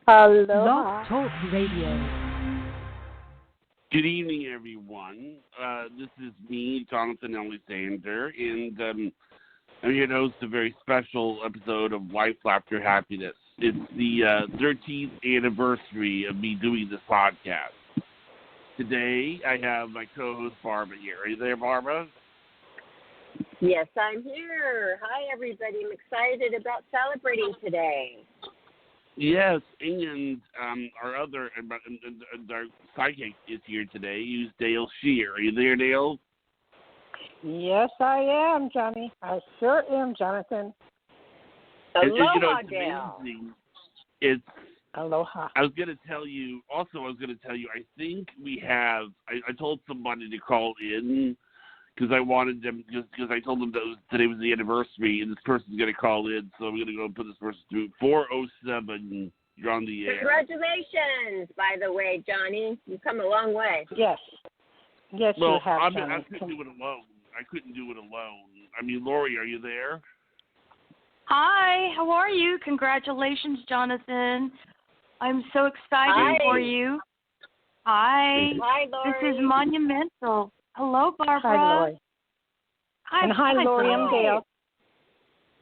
Aloha. Talk Radio. Good evening, everyone. This is me, Jonathan Alexander, and I'm here to host a very special episode of Life, Laughter, Happiness. It's the 13th anniversary of me doing this podcast. Today, I have my co-host, Barbara, here. Are you there, Barbara? Yes, I'm here. Hi, everybody. I'm excited about celebrating today. Yes, and our psychic is here today. He's Dale Shear. Are you there, Dale? Yes, I am, Johnny. I sure am, Jonathan. Aloha, it's Dale. amazing. Aloha. I was going to tell you, I think we have, I told somebody to call in because I wanted them, because I told them that today was the anniversary, and this person's going to call in, so I'm going to go and put this person through. 407, you're on the air. Congratulations, by the way, Johnny. You've come a long way. Yes. Yes, Well, you have, I Johnny. couldn't do it alone. I mean, Lori, are you there? Hi, how are you? Congratulations, Jonathan. I'm so excited for you. Hi. Hi, Lori. This is monumental. Hello, Barbara. Hi, Lori. Hi. And hi, Lori. I'm Dale.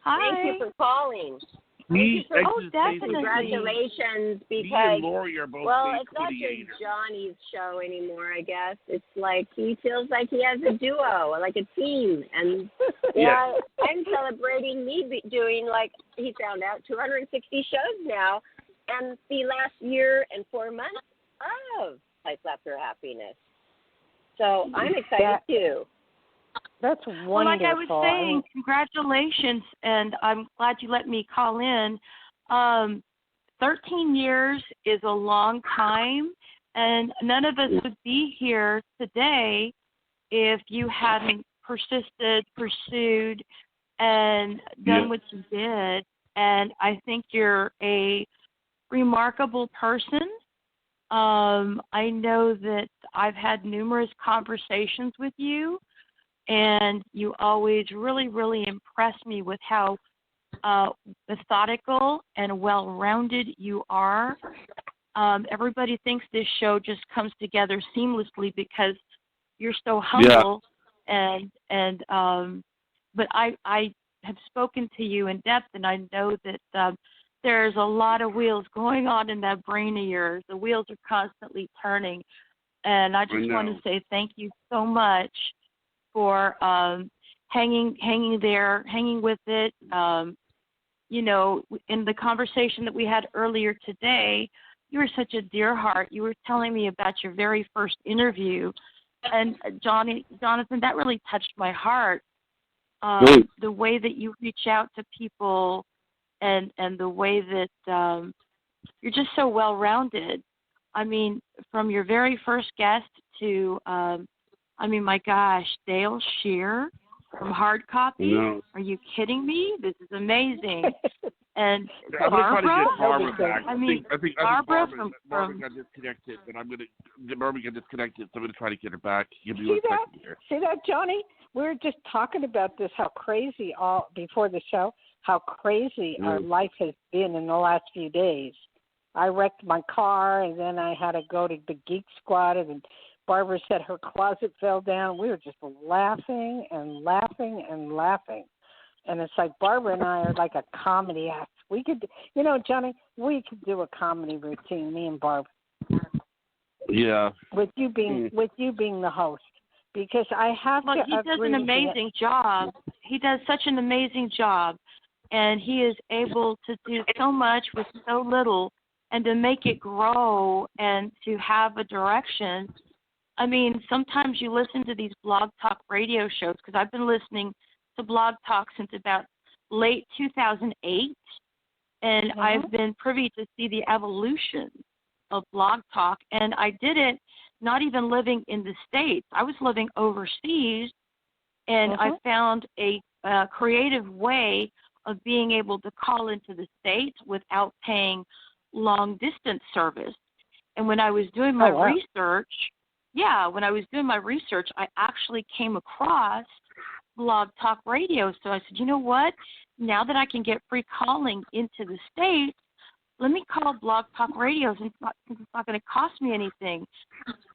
Hi. Thank you for calling. Definitely. Congratulations, because, me and Lori are both it's not just Johnny's show anymore, I guess. It's like he feels like he has a duo, like a team. And I'm celebrating me doing, like he found out, 260 shows now, and the last year and 4 months of Life, Laughter, Happiness. So I'm excited, too. That's wonderful. Well, like I was saying, congratulations, and I'm glad you let me call in. 13 years is a long time, and none of us would be here today if you hadn't persisted, pursued, and done what you did. And I think you're a remarkable person. I know that I've had numerous conversations with you, and you always really, really impress me with how methodical and well-rounded you are. Everybody thinks this show just comes together seamlessly because you're so humble, but I have spoken to you in depth, and I know that there's a lot of wheels going on in that brain of yours. The wheels are constantly turning, and I just want to say thank you so much for hanging with it. In the conversation that we had earlier today, you were such a dear heart. You were telling me about your very first interview, and Jonathan, that really touched my heart. The way that you reach out to people, and the way that you're just so well-rounded. I mean, from your very first guest to, my gosh, Dale Shear from Hard Copy. No. Are you kidding me? This is amazing. And I'm Barbara? Barbara back. I think Barbara from got disconnected, but Barbara got disconnected, so I'm going to try to get her back. Give me See 1 that? second here. See that, Johnny? We were just talking about this, how crazy before the show, how crazy our life has been in the last few days. I wrecked my car, and then I had to go to the Geek Squad, and then Barbara said her closet fell down. We were just laughing and laughing and laughing. And it's like Barbara and I are like a comedy act. We could, Johnny, we could do a comedy routine, me and Barbara. Yeah. With you being the host. Because I have to agree. He does an amazing job. He does such an amazing job. And he is able to do so much with so little, and to make it grow and to have a direction. I mean, sometimes you listen to these blog talk radio shows, because I've been listening to blog talk since about late 2008, and I've been privy to see the evolution of blog talk. And I did it not even living in the States. I was living overseas, and I found a creative way of being able to call into the States without paying long-distance service. And when I was doing my research, I actually came across Blog Talk Radio. So I said, you know what? Now that I can get free calling into the States, let me call Blog Talk Radio since it's not going to cost me anything.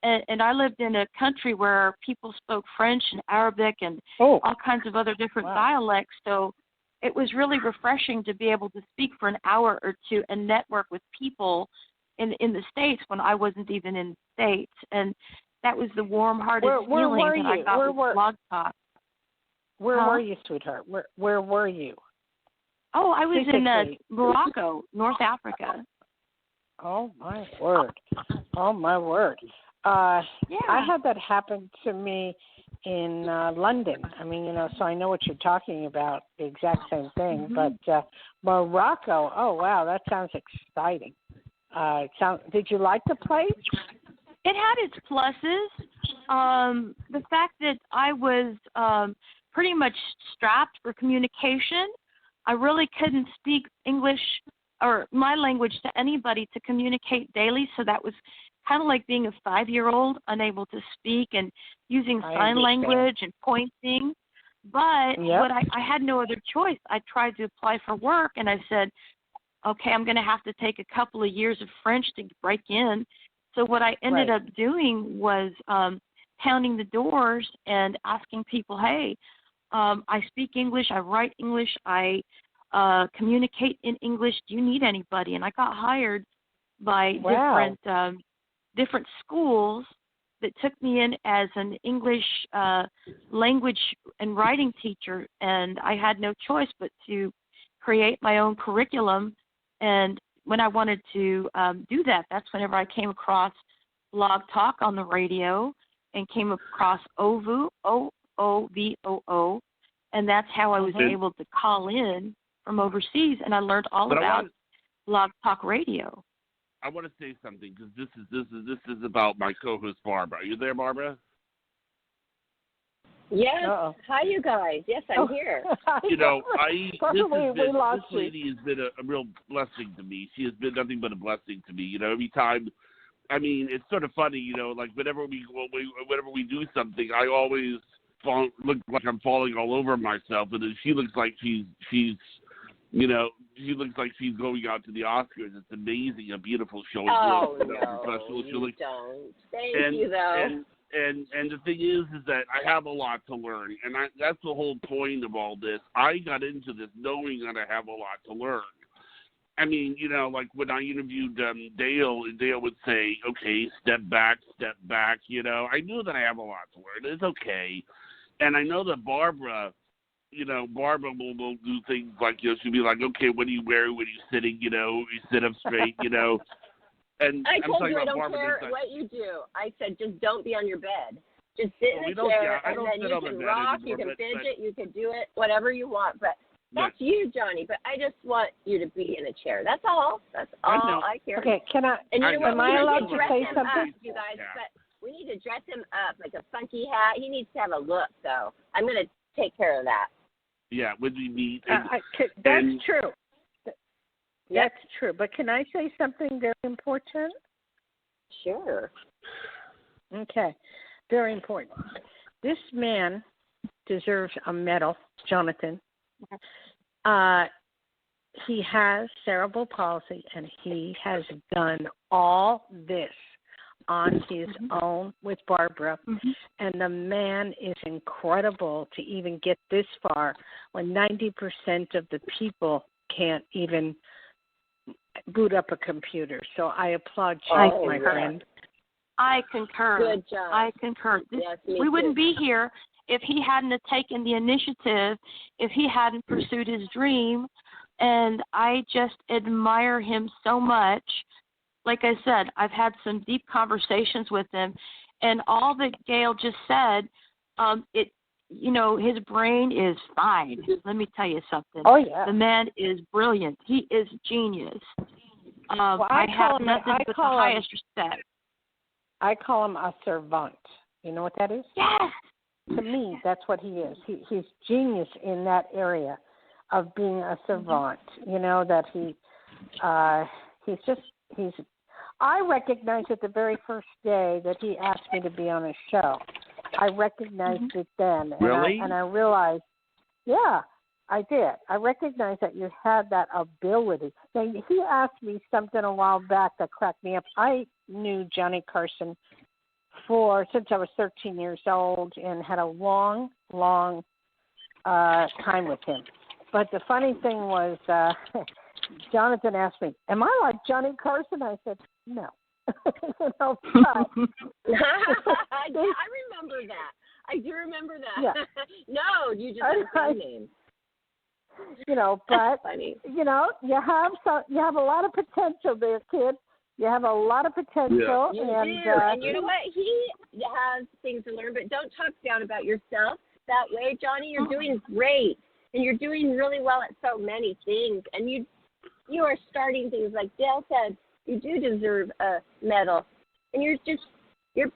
And I lived in a country where people spoke French and Arabic and all kinds of other different dialects. So it was really refreshing to be able to speak for an hour or two and network with people in the States when I wasn't even in the States. And that was the warm-hearted feeling that I got with Blog Talk. Where were you, sweetheart? Where were you? Oh, I was in Morocco, North Africa. Oh, my word. Oh, my word. I had that happen to me in London. I mean, so I know what you're talking about, the exact same thing. Mm-hmm. But Morocco, oh, wow, that sounds exciting. Did you like the place? It had its pluses. The fact that I was pretty much strapped for communication. I really couldn't speak English or my language to anybody to communicate daily, so that was kind of like being a 5-year-old, unable to speak and using sign language and pointing. But what I had no other choice. I tried to apply for work, and I said, okay, I'm going to have to take a couple of years of French to break in. So what I ended up doing was pounding the doors and asking people, hey, I speak English, I write English, I communicate in English. Do you need anybody? And I got hired by different schools that took me in as an English language and writing teacher, and I had no choice but to create my own curriculum. And when I wanted to do that, that's whenever I came across Blog Talk on the radio and came across OVO, OOVOO, and that's how I was able to call in from overseas, and I learned all about Blog Talk Radio. I want to say something because this is about my co-host Barbara. Are you there, Barbara? Yes. Hi, you guys. Yes, I'm here. This lady has been a real blessing to me. She has been nothing but a blessing to me. Every time. I mean, it's sort of funny. Like whenever we do something, I always look like I'm falling all over myself, and then she looks like she's she looks like she's going out to the Oscars. It's amazing, a beautiful show. Oh, no, you don't. Thank you, though. And the thing is that I have a lot to learn, and that's the whole point of all this. I got into this knowing that I have a lot to learn. I mean, like when I interviewed Dale would say, okay, step back. I knew that I have a lot to learn. It's okay. And I know that Barbara will do things like, she'll be like, okay, what do you wear when you're sitting, you sit up straight, And I told you I don't care what you do. I said just don't be on your bed. Just sit in a chair, and then you can rock, you can fidget, you can do it, whatever you want. But that's you, Johnny. But I just want you to be in a chair. That's all. That's all I care. Okay, can I? And am I allowed to say something? You guys, but we need to dress him up like a funky hat. He needs to have a look, though. I'm going to take care of that. Yeah, when we meet. That's true. That's true. But can I say something very important? Sure. Okay. Very important. This man deserves a medal, Jonathan. He has cerebral palsy, and he has done all this on his own with Barbara. Mm-hmm. And the man is incredible to even get this far when 90% of the people can't even boot up a computer. So I applaud you, my friend. I concur. Good job. I concur. We wouldn't be here if he hadn't have taken the initiative, if he hadn't pursued his dream. And I just admire him so much. Like I said, I've had some deep conversations with him, and all that Gail just said, his brain is fine. Let me tell you something. Oh, yeah. The man is brilliant. He is genius. I have nothing but the highest respect. I call him a servant. You know what that is? Yes. To me, that's what he is. He's genius in that area of being a servant. That I recognized it the very first day that he asked me to be on his show. I recognized it then. Really? And I realized, yeah, I did. I recognized that you had that ability. Now, he asked me something a while back that cracked me up. I knew Johnny Carson since I was 13 years old and had a long time with him. But the funny thing was, Jonathan asked me, "Am I like Johnny Carson?" I said, "No." No, I remember that. I do remember that. Yeah. No, you just have a name. But funny. you have a lot of potential there, kid. You have a lot of potential. Yeah. You do. And you know what? He has things to learn, but don't talk down about yourself that way, Johnny. You're doing great, and you're doing really well at so many things. And you are starting things, like Dale said. You do deserve a medal, and you're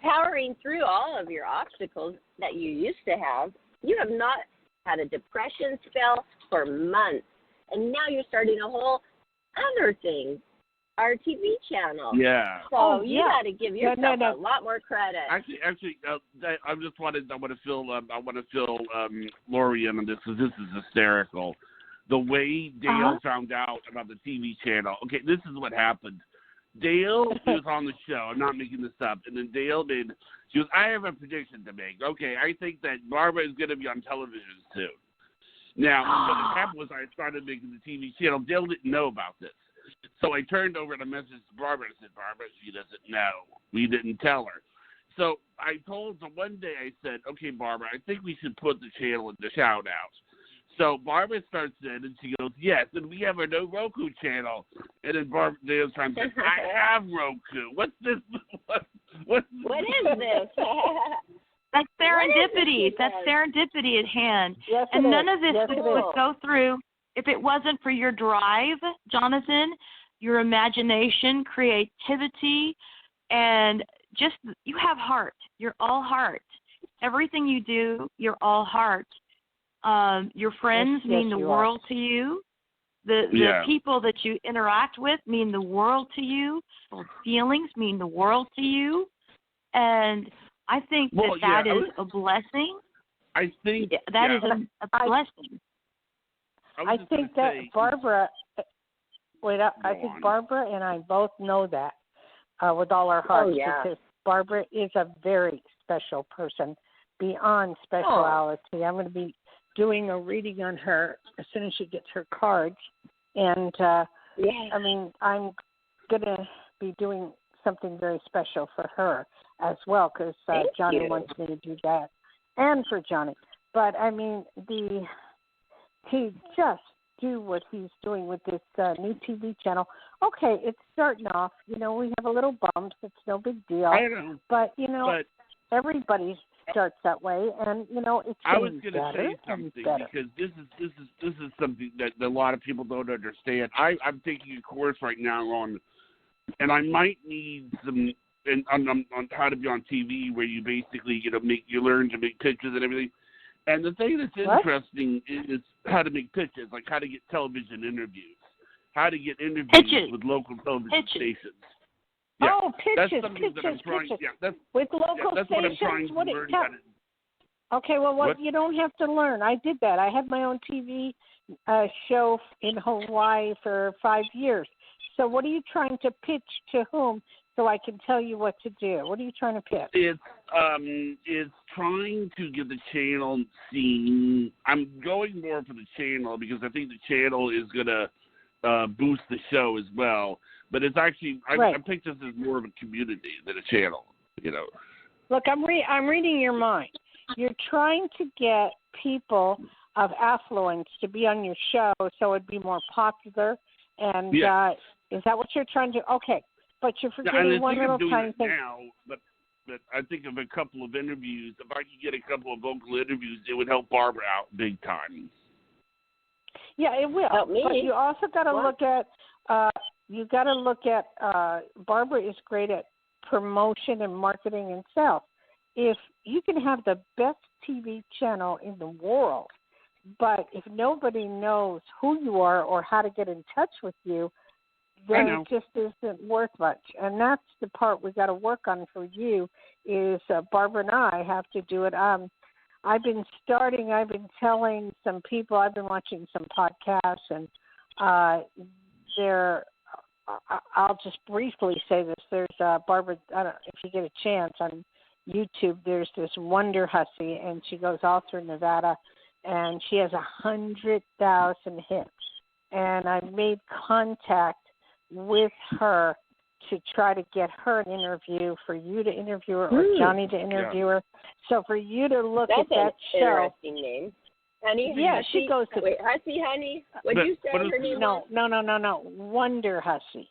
powering through all of your obstacles that you used to have. You have not had a depression spell for months, and now you're starting a whole other thing. Our TV channel. Yeah. So you got to give yourself a lot more credit. Actually, I want to fill Lori in on this because this is hysterical. The way Dale found out about the TV channel. Okay, this is what happened. Dale was on the show. I'm not making this up. And then Dale she goes, "I have a prediction to make. Okay, I think that Barbara is going to be on television soon." Now, what happened was I started making the TV channel. Dale didn't know about this. So I turned over the message to Barbara and said, "Barbara, she doesn't know. We didn't tell her." So I told her one day, I said, "Okay, Barbara, I think we should put the channel in the shout out." So Barbara starts in and she goes, "Yes, and we have a no Roku channel." And then Barbara Dale's trying to say, "I have Roku. What's this? What is this?" That's serendipity. That's serendipity at hand. Yes, and none is. of this would go through if it wasn't for your drive, Jonathan, your imagination, creativity, and just you have heart. You're all heart. Everything you do, you're all heart. Your friends mean the world to you. The people that you interact with mean the world to you. Those feelings mean the world to you. And I think that is a blessing. I think that is a blessing. I think that Barbara, I think Barbara and I both know that with all our hearts because Barbara is a very special person, beyond speciality. I'm going to be doing a reading on her as soon as she gets her cards, and I mean, I'm going to be doing something very special for her as well because Johnny wants me to do that, and for Johnny. But I mean, to just do what he's doing with this new TV channel. Okay, it's starting off. We have a little bumps. It's no big deal. I know. But, everybody starts that way, and, it's I was going to say something because this is something that a lot of people don't understand. I'm taking a course right now and I might need some on how to be on TV where you basically, you learn to make pictures and everything. And the thing that's interesting is how to make pitches, like how to get television interviews, how to get interviews with local television stations. Yeah, pitches, that's something that I'm trying. pitches. Yeah, that's with local that's stations. What I'm trying to learn. Okay, well, you don't have to learn. I did that. I had my own TV show in Hawaii for 5 years. So what are you trying to pitch to whom? So I can tell you what to do. What are you trying to pitch? It's trying to get the channel seen. I'm going more for the channel because I think the channel is gonna boost the show as well. But it's actually I picked this as more of a community than a channel. Look, I'm reading your mind. You're trying to get people of affluence to be on your show so it'd be more popular. And is that what you're trying to do? Okay. But you're forgetting one little tiny thing. Now, but I think of a couple of interviews. If I could get a couple of vocal interviews, it would help Barbara out big time. Yeah, it will. Help me. But you also got to look at. Barbara is great at promotion and marketing and sales. If you can have the best TV channel in the world, but if nobody knows who you are or how to get in touch with you, then it just isn't worth much. And that's the part we got to work on for you is Barbara and I have to do it. I've been telling some people, I've been watching some podcasts, and I'll just briefly say this. There's Barbara, I don't know if you get a chance, on YouTube, there's this Wonder Hussy, and she goes all through Nevada, and she has 100,000 hits. And I made contact with her to try to get her an interview, for you to interview her or Johnny to interview her. So for you to look at that show. That's an interesting name. Honey? Yeah, Hussy? she goes to... Wait, Hussy, honey? What did you say her name was? No. Wonder Hussy.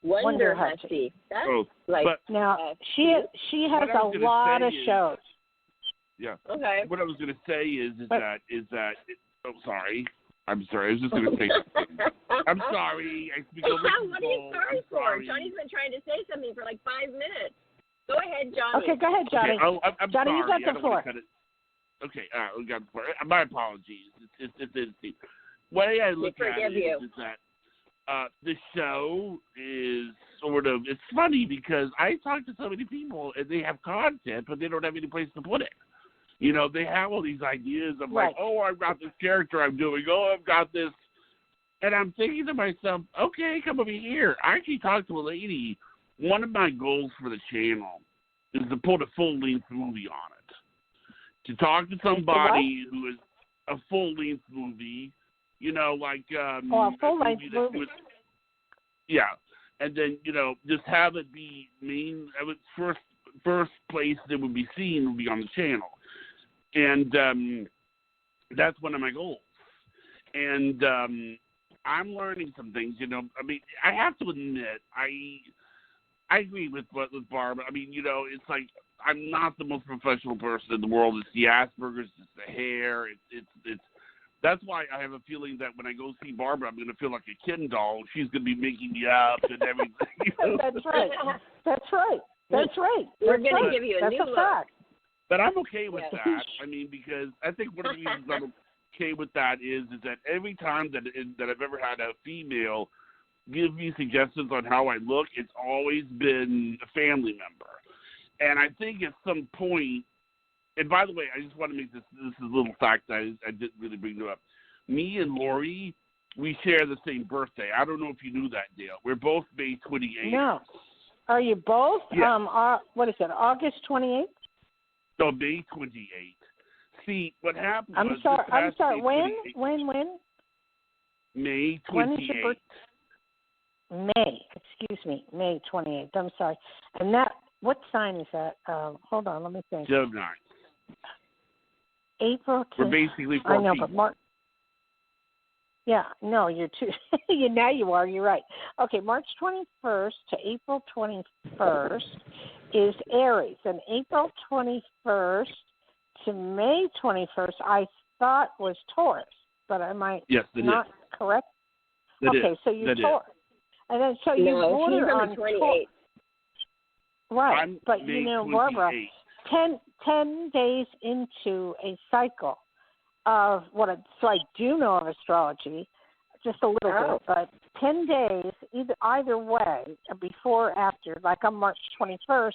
Wonder Hussy. That's now, she has a lot of shows. Yeah. Okay. What I was going to say is that oh, sorry. I'm sorry. I was just going to say something. I'm sorry. I speak over people. What are you sorry for? Johnny's been trying to say something for like 5 minutes. Go ahead, Johnny. Okay, go ahead, Johnny. Okay, I'm Johnny, sorry. you got the floor. Okay, we got the floor. My apologies. It's the way I look at it is that the show is sort of, it's funny because I talk to so many people and they have content, but they don't have any place to put it. You know, they have all these ideas of like, oh, I've got this character I'm doing. Oh, I've got this. And I'm thinking to myself, okay, come over here. I actually talked to a lady. One of my goals for the channel is to put a full-length movie on it. To talk to somebody who is a full-length movie, you know, like a full-length movie. Yeah. And then, you know, just have it be first place that would be seen would be on the channel. And that's one of my goals. And I'm learning some things, you know. I mean, I have to admit, I agree with Barbara. I mean, you know, it's like I'm not the most professional person in the world. It's the Asperger's, it's the hair. It's that's why I have a feeling that when I go see Barbara, I'm going to feel like a Ken doll. She's going to be making me up and everything. You know? That's right. We're going to give you a new look. Fact. But I'm okay with that. I mean, because I think one of the reasons I'm okay with that is that every time that I've ever had a female give me suggestions on how I look, it's always been a family member. And I think at some point, and by the way, I just want to make this is a little fact that I didn't really bring it up. Me and Lori, we share the same birthday. I don't know if you knew that, Dale. We're both May 28th. No. Are you both? Yeah. What is it, August 28th? No, May 28th. See, what happened I'm sorry. When? May 28th. When is your birthday? May 28th. I'm sorry. And that, what sign is that? Hold on, let me think. Gemini. April. We're basically 14. I know, but March. Yeah, no, you're too. Now you are. You're right. Okay, March 21st to April 21st is Aries, and April 21st to May 21st I thought was Taurus, but am I not correct? Okay, so you're Taurus. And then so you border on 28. Right, but May you know, 28th. Barbara, 10 days into a cycle of so I do know of astrology, just a little bit, but 10 days, either way, before or after, like on March 21st,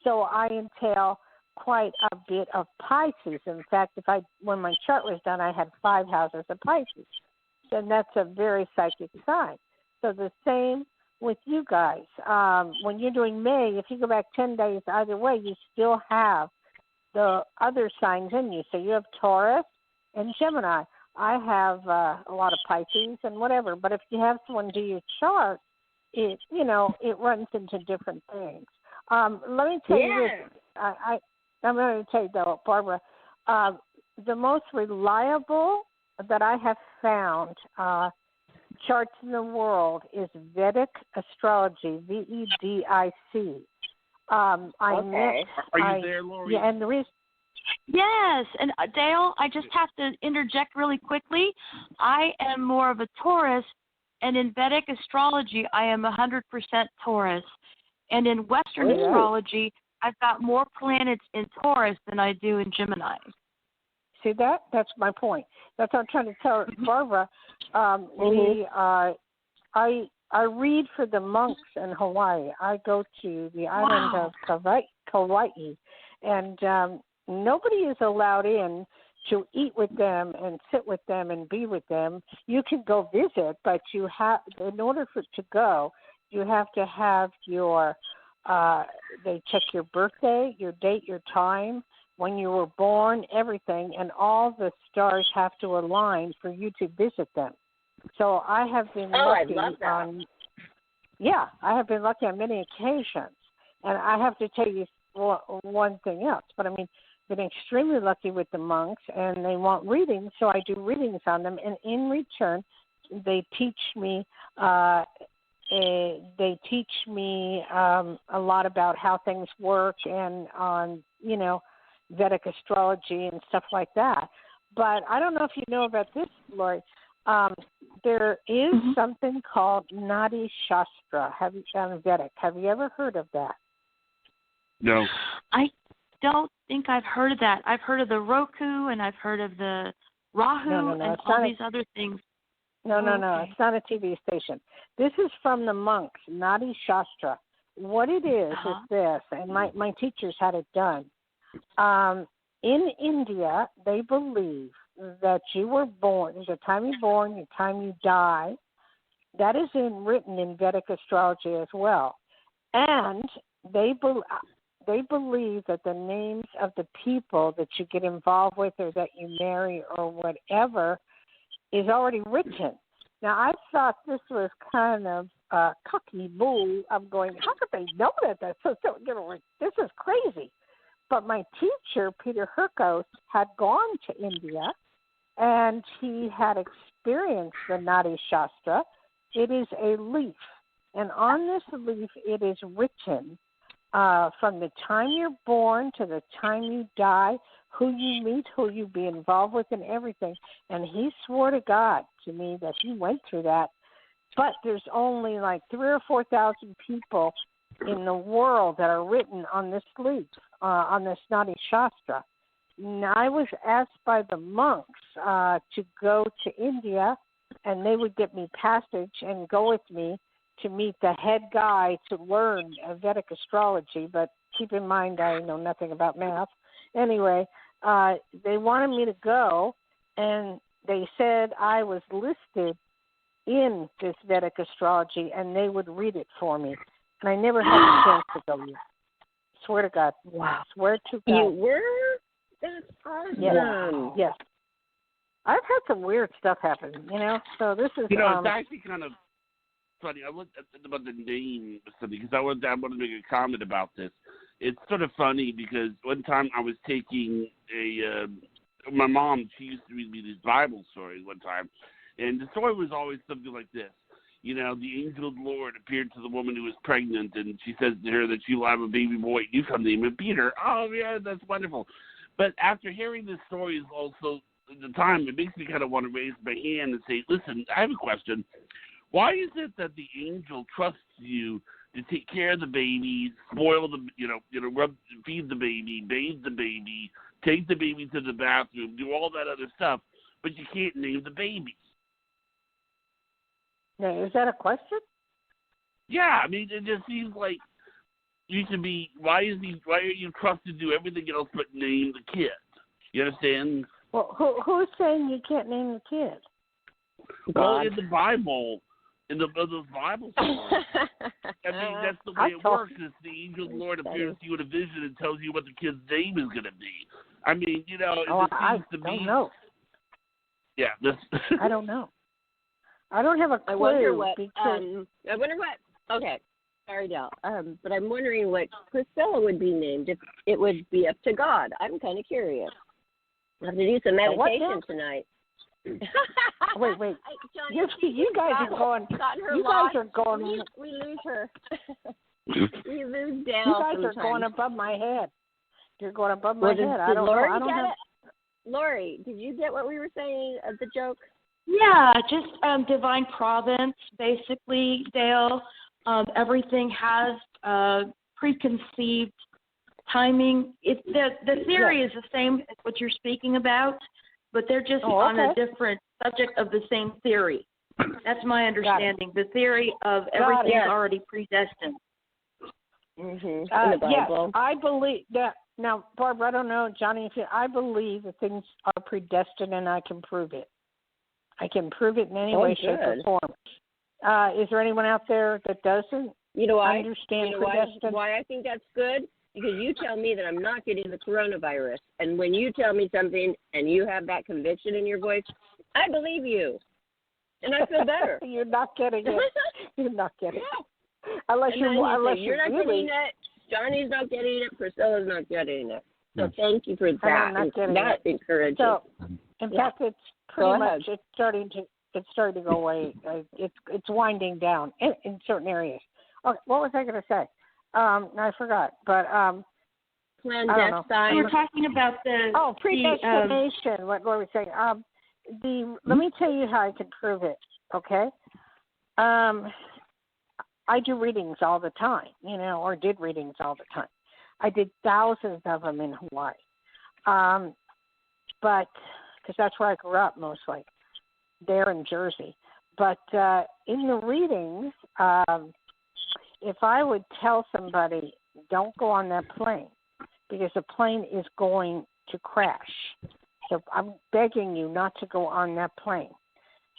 so I entail quite a bit of Pisces. In fact, when my chart was done, I had 5 houses of Pisces. And that's a very psychic sign. So the same with you guys. When you're doing May, if you go back 10 days either way, you still have the other signs in you. So you have Taurus and Gemini. I have a lot of Pisces and whatever. But if you have someone do your chart, it runs into different things. Let me tell you this. I'm going to tell you, though, Barbara, the most reliable that I have found charts in the world is Vedic astrology, VEDIC. Are you there, Lori? Yeah, and the reason. Yes, and Dale, I just have to interject really quickly. I am more of a Taurus, and in Vedic astrology, I am 100% Taurus. And in Western astrology, I've got more planets in Taurus than I do in Gemini. See that? That's my point. That's what I'm trying to tell Barbara. I read for the monks in Hawaii. I go to the island of Kauai, and nobody is allowed in to eat with them and sit with them and be with them. You can go visit, but you have, in order to go, you have to have your, they check your birthday, your date, your time, when you were born, everything, and all the stars have to align for you to visit them. So I have been lucky I love that. I have been lucky on many occasions. And I have to tell you one thing else, but I mean, been extremely lucky with the monks, and they want readings, so I do readings on them, and in return, they teach me a lot about how things work and on, Vedic astrology and stuff like that. But I don't know if you know about this, Lori. There is something called Nadi Sastra. Vedic. Have you ever heard of that? No. I don't think I've heard of that. I've heard of the Roku, and I've heard of the Rahu, and all these other things. No. It's not a TV station. This is from the monks, Nadi Sastra. What it is this, and my teachers had it done. In India, they believe that you were born, the time you're born, the time you die. That is written in Vedic astrology as well. And they believe that the names of the people that you get involved with or that you marry or whatever is already written. Now, I thought this was kind of cocky bull. I'm going, how could they know that? This is crazy. But my teacher, Peter Hurkos, had gone to India, and he had experienced the Nadi Sastra. It is a leaf, and on this leaf it is written from the time you're born to the time you die, who you meet, who you be involved with, and everything. And he swore to God to me that he went through that. But there's only like 3,000 or 4,000 people in the world that are written on this leaf, on this Nadi Sastra. Now, I was asked by the monks to go to India, and they would get me passage and go with me to meet the head guy to learn Vedic astrology, but keep in mind I know nothing about math. Anyway, they wanted me to go, and they said I was listed in this Vedic astrology, and they would read it for me. And I never had a chance to go yet. Swear to God. Wow. Swear to God. You were? That's awesome. Yes. I've had some weird stuff happen, so this is... it's actually kind of funny. I looked about the name or something because I wanted to make a comment about this. It's sort of funny because one time I was taking my mom, she used to read me these Bible stories one time, and the story was always something like this. The angel of the Lord appeared to the woman who was pregnant, and she says to her that she will have a baby boy. You can name him Peter. Oh, yeah, that's wonderful. But after hearing this story also at the time, it makes me kind of want to raise my hand and say, listen, I have a question. Why is it that the angel trusts you to take care of the baby, spoil the, feed the baby, bathe the baby, take the baby to the bathroom, do all that other stuff, but you can't name the baby? Now, is that a question? Yeah, I mean, it just seems like you should be. Why are you trusted to do everything else but name the kid? You understand? Well, who's saying you can't name the kid? Well, in the Bible, in the Bible stories, I mean, that's the way it works. Is the angel of the Lord appears to you in a vision and tells you what the kid's name is going to be. I mean, it seems to me. I don't know. Yeah, I don't know. I don't have a clue. I wonder what. Okay, sorry, Del. But I'm wondering what Priscilla would be named if it would be up to God. I'm kind of curious. I have to do some meditation tonight. Wait. Johnny, you guys are going. You guys are going. We lose her. We lose Del. You guys sometimes. are going above my head. You're going above my head. I don't Lori know. Get it? Lori, did you get what we were saying of the joke? Yeah, just divine providence, basically, Dale. Everything has preconceived timing. The theory is the same as what you're speaking about, but they're just on a different subject of the same theory. That's my understanding. The theory of everything's already predestined. Mm-hmm. In the Bible. Yes, I believe that. Now, Barbara, I don't know, Johnny, I believe that things are predestined and I can prove it. I can prove it in any way, shape, or form. Is there anyone out there that doesn't understand predestined? Why I think that's good? Because you tell me that I'm not getting the coronavirus. And when you tell me something and you have that conviction in your voice, I believe you. And I feel better. You're not getting it. You're not getting it. Unless you're not getting it. Johnny's not getting it. Priscilla's not getting it. So thank you for that. That's encouraging. So, in fact, it's pretty much it's starting to go away. It's winding down in certain areas. Okay, what was I going to say? I forgot. But clandestine. We were talking about the predestination. What were we saying? Let me tell you how I can prove it. Okay. I do readings all the time, or did readings all the time. I did thousands of them in Hawaii, but because that's where I grew up mostly, there in Jersey. But in the readings, if I would tell somebody, don't go on that plane because the plane is going to crash. So I'm begging you not to go on that plane.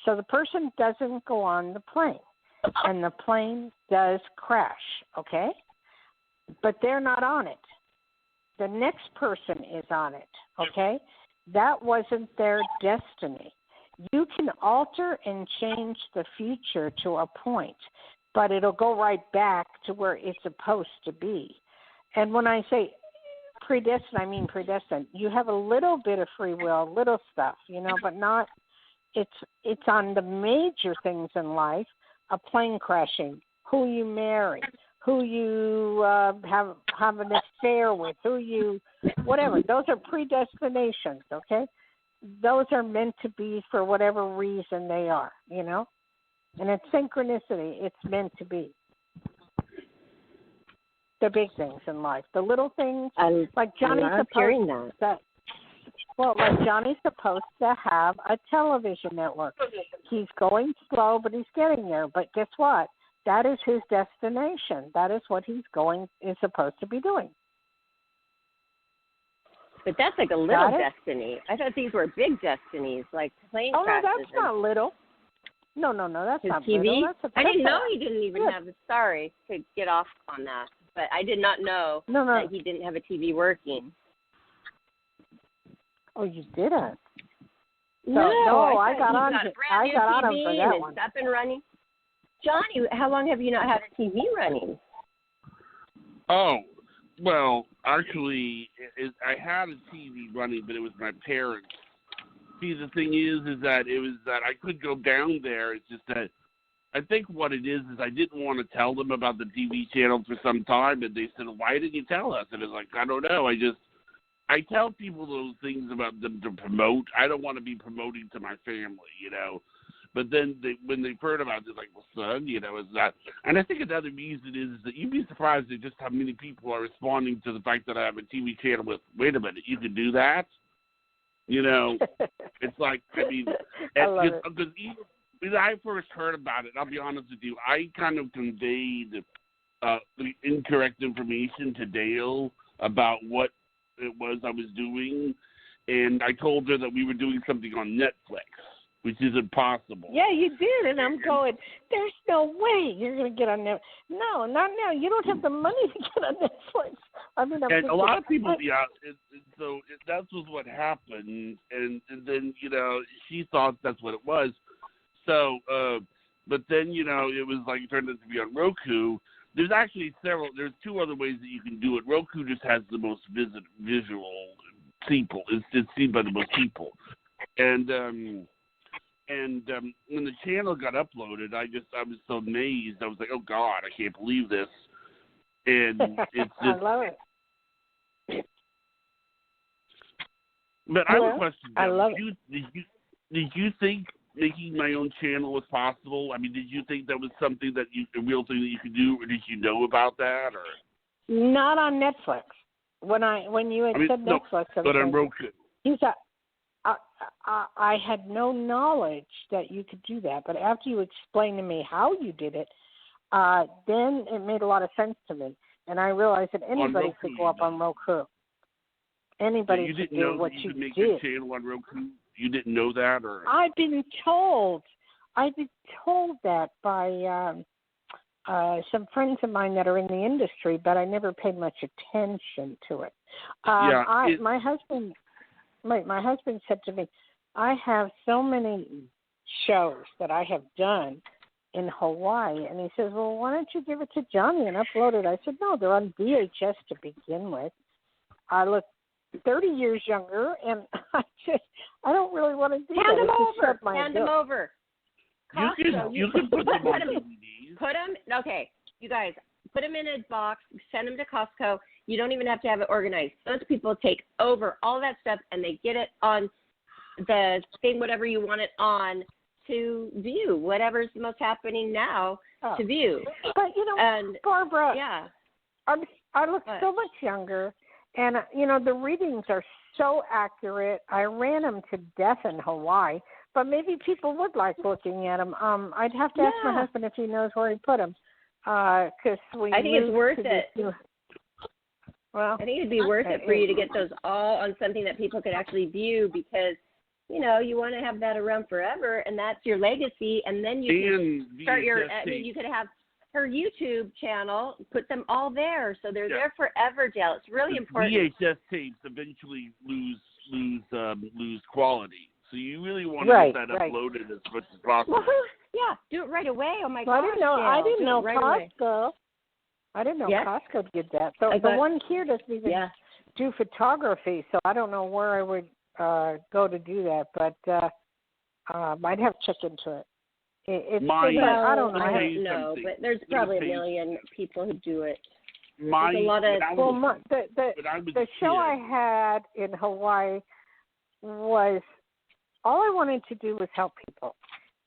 So the person doesn't go on the plane, and the plane does crash, okay? But they're not on it. The next person is on it, okay? That wasn't their destiny. You can alter and change the future to a point, but it'll go right back to where it's supposed to be. And when I say predestined, I mean predestined. You have a little bit of free will, little stuff, but not. It's on the major things in life: a plane crashing, who you marry, who you have an affair with, whatever. Those are predestinations, okay? Those are meant to be for whatever reason they are, And it's synchronicity. It's meant to be. The big things in life. The little things, like Johnny's Johnny's supposed to have a television network. He's going slow, but he's getting there. But guess what? That is his destination. That is what is supposed to be doing. But that's like a little destiny. I thought these were big destinies, like plane crashes. Oh, no, that's not little. No, that's not TV? little. I didn't know he didn't even have a sorry to get off on that. But I did not know that he didn't have a TV working. Oh, you didn't? No, I got on him for that one. It's up and running. Johnny, how long have you not had a TV running? Oh, well, actually, I had a TV running, but it was my parents. See, the thing is that it was that I could go down there. It's just that I think what it is I didn't want to tell them about the TV channel for some time, and they said, why didn't you tell us? And it's like, I don't know. I tell people those things about them to promote. I don't want to be promoting to my family, But then when they've heard about it, like, well, son, it's not. And I think another reason is that you'd be surprised at just how many people are responding to the fact that I have a TV channel with, wait a minute, you can do that? It's like, I mean, because when I first heard about it, I'll be honest with you, I kind of conveyed the incorrect information to Dale about what it was I was doing, and I told her that we were doing something on Netflix, which is impossible. Yeah, you did, and I'm going, there's no way you're going to get on Netflix. No, not now. You don't have the money to get on Netflix. I mean, and a lot of people, so that was what happened, and then, she thought that's what it was. So, but then, it was like it turned out to be on Roku. There's actually there's two other ways that you can do it. Roku just has the most visual people. It's seen by the most people. And when the channel got uploaded, I was so amazed. I was like, oh, God, I can't believe this. And it's just, I love it. But I have a question. I love it. Did you think making my own channel was possible? I mean, did you think that was something a real thing that you could do, or did you know about that? Or not on Netflix. When you said Netflix, but on Roku. I had no knowledge that you could do that. But after you explained to me how you did it, then it made a lot of sense to me. And I realized that anybody could go up on Roku. Anybody could do what you did. You didn't know that you could make a channel on Roku? You didn't know that? Or I've been told that by some friends of mine that are in the industry, but I never paid much attention to it. My husband said to me, I have so many shows that I have done in Hawaii, and he says, well, why don't you give it to Johnny and upload it? I said, no, they're on VHS to begin with. I look 30 years younger, and I don't really want to do that. Hand them over. You can put them on DVDs. Okay, you guys, put them in a box, send them to Costco. You don't even have to have it organized. Those people take over all that stuff, and they get it on the thing, whatever you want it on, to view, whatever's the most happening now to view. But, Barbara, I look so much younger, and, the readings are so accurate. I ran them to death in Hawaii, but maybe people would like looking at them. I'd have to ask my husband if he knows where he put them. I think it's worth it. Well, I think it'd be worth it for you to get those all on something that people could actually view, because you want to have that around forever, and that's your legacy. And then you can start you could have her YouTube channel, put them all there, so they're there forever, Dale. It's really important. VHS tapes eventually lose quality, so you really want to get that uploaded as much as possible. Well, do it right away. Oh my gosh! I didn't know Costco. I didn't know Costco did that. So the one here doesn't even do photography, so I don't know where I would go to do that, but I'd have to check into it. I don't know. But there's probably a million people who do it. The show I had in Hawaii was, all I wanted to do was help people.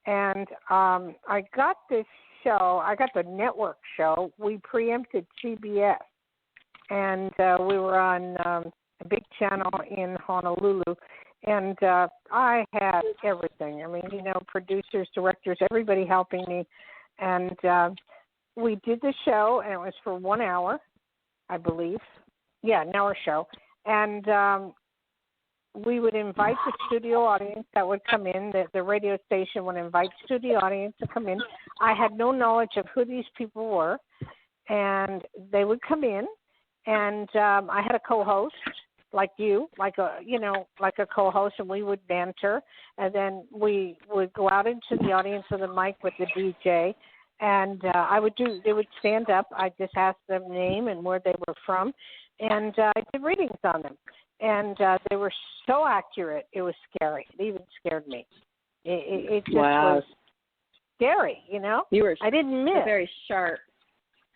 And I got this show, I got the network show. We preempted CBS. And we were on a big channel in Honolulu. And I had everything. I mean, producers, directors, everybody helping me. And we did the show, and it was for 1 hour, I believe. Yeah, an hour show. And we would invite the studio audience that would come in. The radio station would invite studio audience to come in. I had no knowledge of who these people were. And they would come in, and I had a co-host, like you, like a co-host, and we would banter, and then we would go out into the audience with a mic with the DJ, and they would stand up. I just asked them name and where they were from, and I did readings on them, and they were so accurate, it was scary. It even scared me. It just was scary, I didn't miss. Very sharp.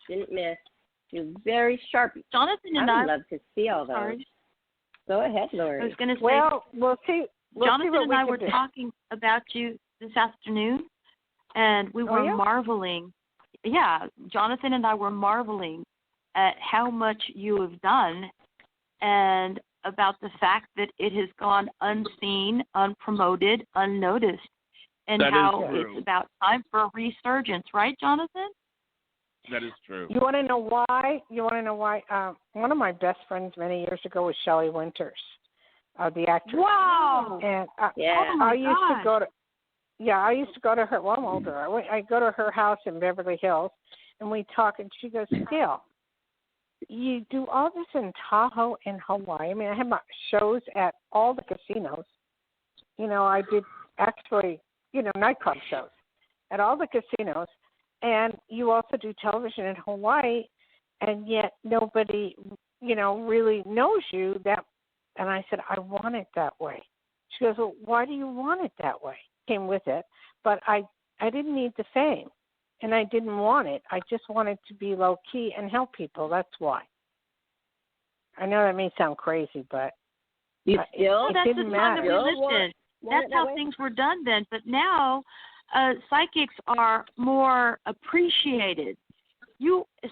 Didn't miss. You're very sharp. Jonathan and I would love to see all those. Sorry. Go ahead, Lori. I was going to say, we'll see. Jonathan and I were do. talking about you this afternoon, and we were marveling. Yeah, Jonathan and I were marveling at how much you have done, and about the fact that it has gone unseen, unpromoted, unnoticed, and how it's about time for a resurgence, right, Jonathan? That is true. You want to know why? One of my best friends many years ago was Shelley Winters, the actress. Wow! And I used to go to her. Well, I'm older. I go to her house in Beverly Hills, and we talk. And she goes, "Gail, you do all this in Tahoe and Hawaii. I mean, I had my shows at all the casinos. I did actually, nightclub shows at all the casinos." And you also do television in Hawaii, and yet nobody, really knows you. And I said, I want it that way. She goes, well, why do you want it that way? Came with it, but I didn't need the fame, and I didn't want it. I just wanted to be low key and help people. That's why. I know that may sound crazy, but it didn't matter. That's how things were done then. But now, psychics are more appreciated.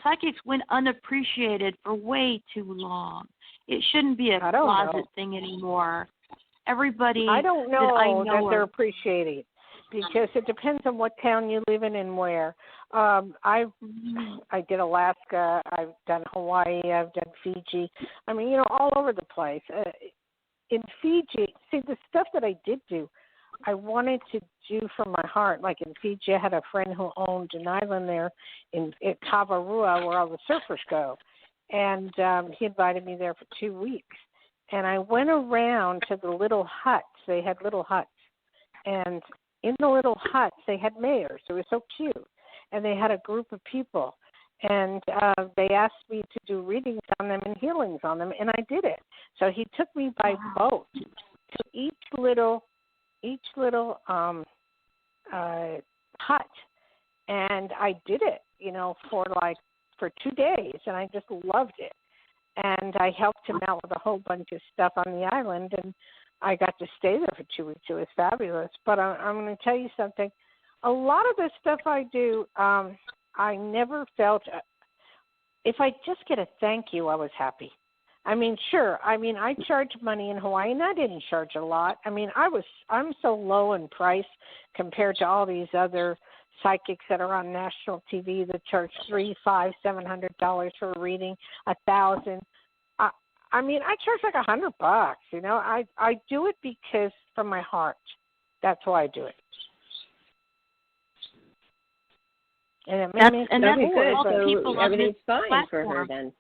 Psychics went unappreciated for way too long. It shouldn't be a closet thing anymore. everybody I don't that I know that know they're of. appreciating because it depends on what town you live in and where. I did Alaska, I've done Hawaii, I've done Fiji. I mean, all over the place. In Fiji, see, the stuff that I did do, I wanted to do from my heart. Like in Fiji, I had a friend who owned an island there at Kavarua where all the surfers go. And he invited me there for 2 weeks. And I went around to the little huts. They had little huts. And in the little huts, they had mayors. It was so cute. And they had a group of people. And they asked me to do readings on them and healings on them, and I did it. So he took me by boat to each little hut, and I did it, for 2 days, and I just loved it. And I helped him out with a whole bunch of stuff on the island, and I got to stay there for 2 weeks. It was fabulous. But I'm going to tell you something. A lot of the stuff I do, I never felt, if I just get a thank you, I was happy. I mean, sure. I mean, I charge money in Hawaii, and I didn't charge a lot. I mean, I'm so low in price compared to all these other psychics that are on national TV that charge $300, $500, $700 for a reading, $1,000. I mean, I charge like $100. I do it because from my heart. That's why I do it. And that's good. So people everything's fine platform. For her then.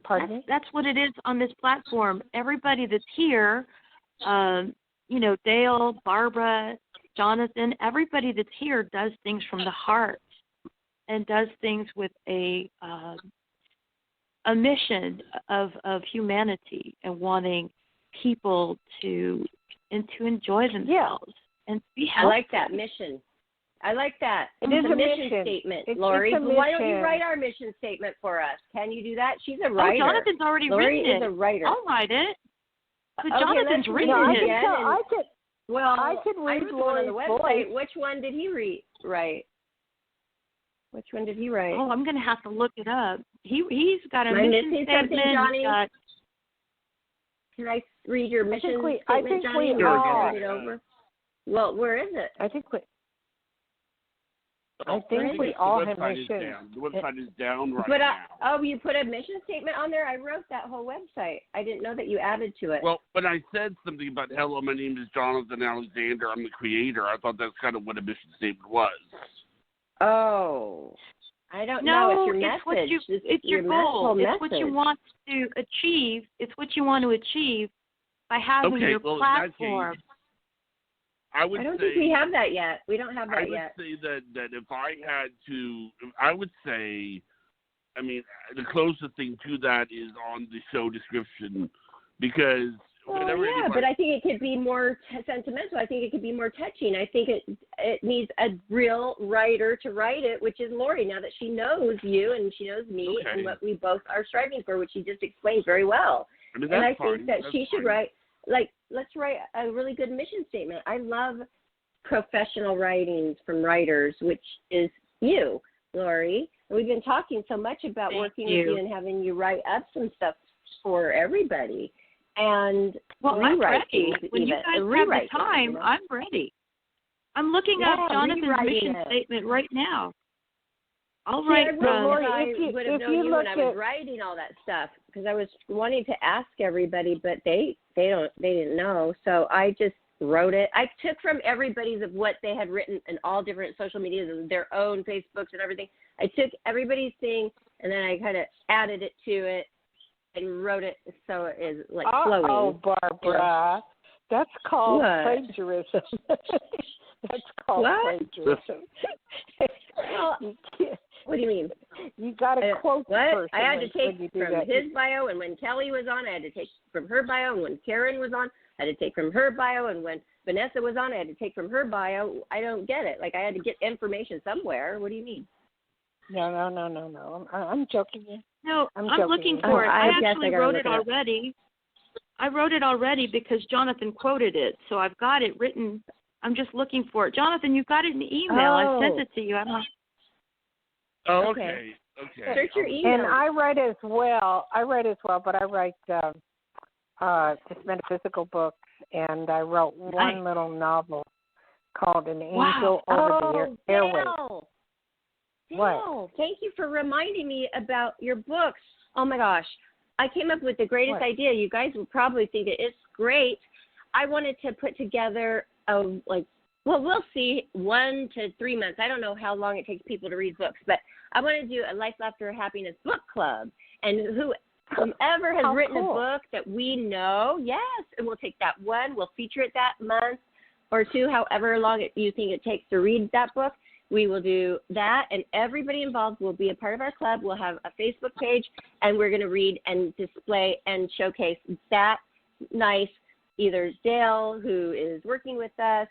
Pardon me? That's what it is on this platform. Everybody that's here, Dale, Barbara, Jonathan, everybody that's here does things from the heart and does things with a mission of humanity and wanting people to enjoy themselves and be healthy. I like that mission. I like that. It is a mission statement, Lori. Why don't you write our mission statement for us? Can you do that? She's a writer. Jonathan's already Lori written it. Lori is a writer. I'll write it. But okay, Jonathan's written it. I could read Lori's on the website. voice. Which one did he write? Which one did he write? Oh, I'm going to have to look it up. He's got a mission statement. Johnny? Can I read your mission statement, Johnny? Read it over. Well, where is it? I think we all have missions. The website is down right now. You put a mission statement on there? I wrote that whole website. I didn't know that you added to it. Well, when I said something about, hello, my name is Jonathan Alexander, I'm the creator, I thought that's kind of what a mission statement was. Oh. I don't know. It's your message. It's your goal. It's what you want to achieve. It's what you want to achieve by having your platform. I don't think we have that yet. We don't have that yet. I would say that if I had to, I would say, I mean, the closest thing to that is on the show description because but I think it could be more sentimental. I think it could be more touching. I think it needs a real writer to write it, which is Lori, now that she knows you and she knows me and what we both are striving for, which she just explained very well. I mean, and I think that she should write, let's write a really good mission statement. I love professional writings from writers, which is you, Lori. And we've been talking so much about working with you and having you write up some stuff for everybody. And I'm ready. When you guys have the time, I'm ready. I'm looking up Jonathan's mission statement right now. I'll write. Lori, I would have known you when I was writing all that stuff because I was wanting to ask everybody, but they didn't know. So I just wrote it. I took from everybody's of what they had written in all different social medias and their own Facebooks and everything. I took everybody's thing and then I kind of added it to it and wrote it so it is like flowing. Oh, Barbara, that's called plagiarism. That's called plagiarism. What do you mean? You got to quote the person. I had to take from his bio, and when Kelly was on, I had to take from her bio, and when Karen was on, I had to take from her bio, and when Vanessa was on, I had to take from her bio. I don't get it. Like, I had to get information somewhere. What do you mean? No. I'm joking. No, I'm looking for it. I actually wrote it already. I wrote it already because Jonathan quoted it, so I've got it written. I'm just looking for it. Jonathan, you got it in the email. I sent it to you. I don't. Oh, okay. Search your email. And I write as well, but I write just metaphysical books, and I wrote one little novel called An Angel Over the Airwaves. Dale, thank you for reminding me about your books. Oh, my gosh. I came up with the greatest idea. You guys will probably think it's great. I wanted to put together we'll see, 1 to 3 months. I don't know how long it takes people to read books, but I want to do a Life, Laughter, Happiness book club. And whomever has written a book that we know, and we'll take that one, we'll feature it that month or 2, however long you think it takes to read that book. We will do that, and everybody involved will be a part of our club. We'll have a Facebook page, and we're going to read and display and showcase that nice, either Dale, who is working with us,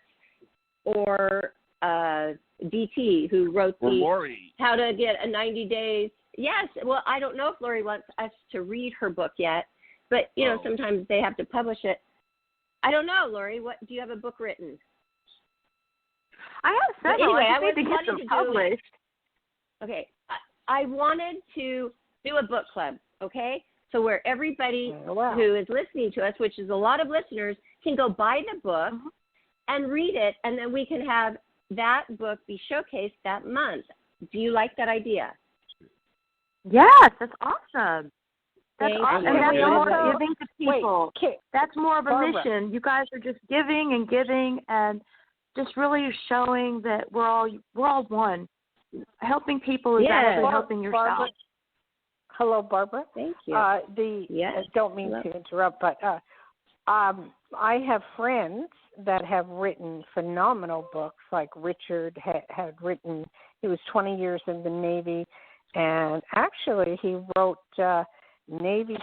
or DT, who wrote Lori. How to Get a 90 Days. Yes, well, I don't know if Lori wants us to read her book yet, but, sometimes they have to publish it. I don't know, Lori. What do you have a book written? I have several. Anyway, I just need to get them published. Okay. I wanted to do a book club, okay? So where everybody who is listening to us, which is a lot of listeners, can go buy the book and read it, and then we can have that book be showcased that month. Do you like that idea? Yes, that's awesome. That's awesome. And that's more also giving to people. That's more of a mission. You guys are just giving and giving and just really showing that we're all one. Helping people is actually helping yourself. Barbara. Hello, Barbara. Thank you. Don't mean to interrupt, but I have friends that have written phenomenal books. Like Richard had written. He was 20 years in the Navy, and actually he wrote Navy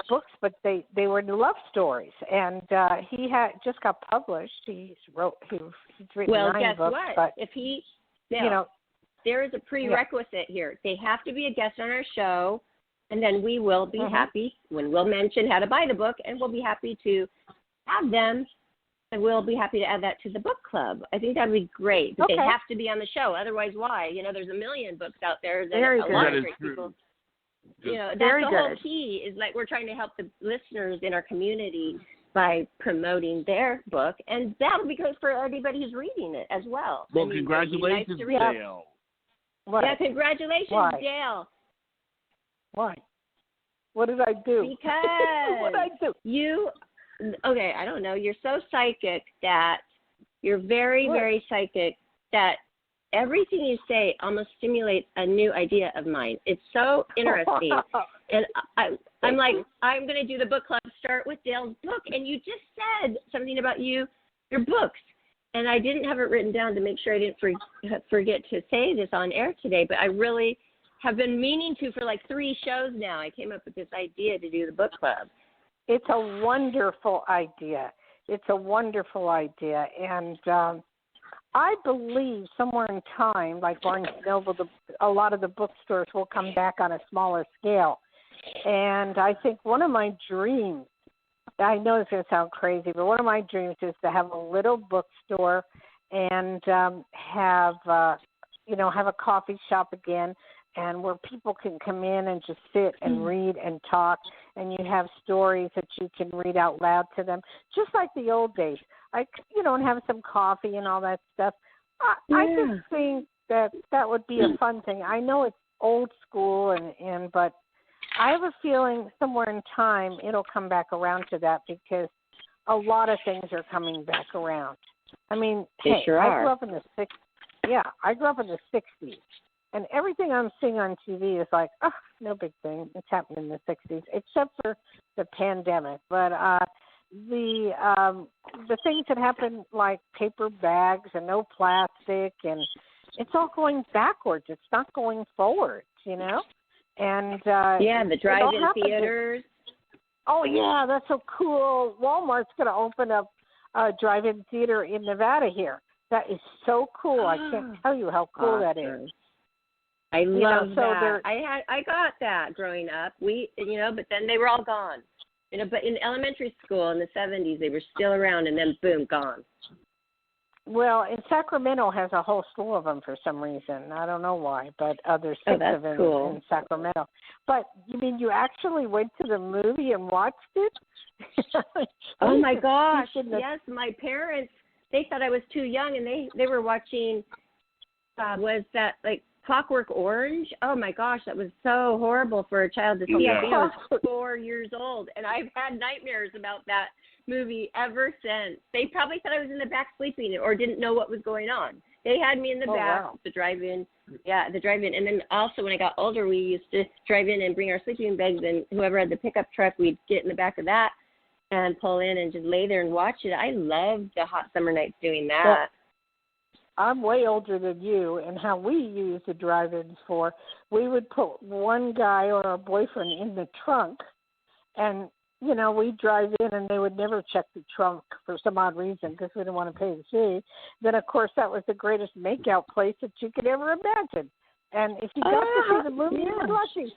books, but they were love stories, and he had just got published. He's written 9 books. What? But if he, there is a prerequisite here. They have to be a guest on our show, and then we will be happy when we'll mention how to buy the book, and we'll be happy to have them, and we'll be happy to add that to the book club. I think that would be great. But they have to be on the show. Otherwise, why? There's a million books out there that a lot of great people. That's the whole key is we're trying to help the listeners in our community by promoting their book, and that'll be good for everybody who's reading it as well. Well, congratulations, Dale. Yeah, congratulations, Dale. Why? What did I do? Because what did I do? I don't know. You're so psychic that you're very, very psychic that everything you say almost stimulates a new idea of mine. It's so interesting. And I'm like, I'm going to do the book club, start with Dale's book. And you just said something about your books. And I didn't have it written down to make sure I didn't forget to say this on air today. But I really have been meaning to for 3 shows now. I came up with this idea to do the book club. It's a wonderful idea. And I believe somewhere in time, like Barnes & Noble, a lot of the bookstores will come back on a smaller scale. And I think one of my dreams, I know it's going to sound crazy, but one of my dreams is to have a little bookstore and have a coffee shop again, and where people can come in and just sit and read and talk, and you have stories that you can read out loud to them, just like the old days. And have some coffee and all that stuff. I just think that would be a fun thing. I know it's old school, but I have a feeling somewhere in time it'll come back around to that, because a lot of things are coming back around. I mean, I grew up in the 60s. Yeah, I grew up in the 60s. And everything I'm seeing on TV is like, no big thing. It's happened in the 60s, except for the pandemic. But the things that happen, like paper bags and no plastic, and it's all going backwards. It's not going forward, And the drive-in theaters. Oh yeah, that's so cool. Walmart's going to open up a drive-in theater in Nevada here. That is so cool. I can't tell you how cool that is. I love that. I got that growing up. But then they were all gone. But in elementary school in the 70s, they were still around, and then boom, gone. Well, in Sacramento has a whole slew of them for some reason. I don't know why, but there's 6 of them in Sacramento. But you mean you actually went to the movie and watched it? Oh my gosh! Yes, my parents. They thought I was too young, and they were watching. Was that like Clockwork Orange? Oh my gosh, that was so horrible for a child to see. I think I was 4 years old, and I've had nightmares about that movie ever since. They probably thought I was in the back sleeping or didn't know what was going on. They had me in the back, the drive-in. Yeah, the drive-in. And then also when I got older, we used to drive in and bring our sleeping bags, and whoever had the pickup truck, we'd get in the back of that and pull in and just lay there and watch it. I loved the hot summer nights doing that. Well, I'm way older than you, and how we used the drive-ins for, we would put one guy or a boyfriend in the trunk, and we'd drive in, and they would never check the trunk for some odd reason because we didn't want to pay the fee. Then, of course, that was the greatest makeout place that you could ever imagine. And if you got to see the movie, you were lucky.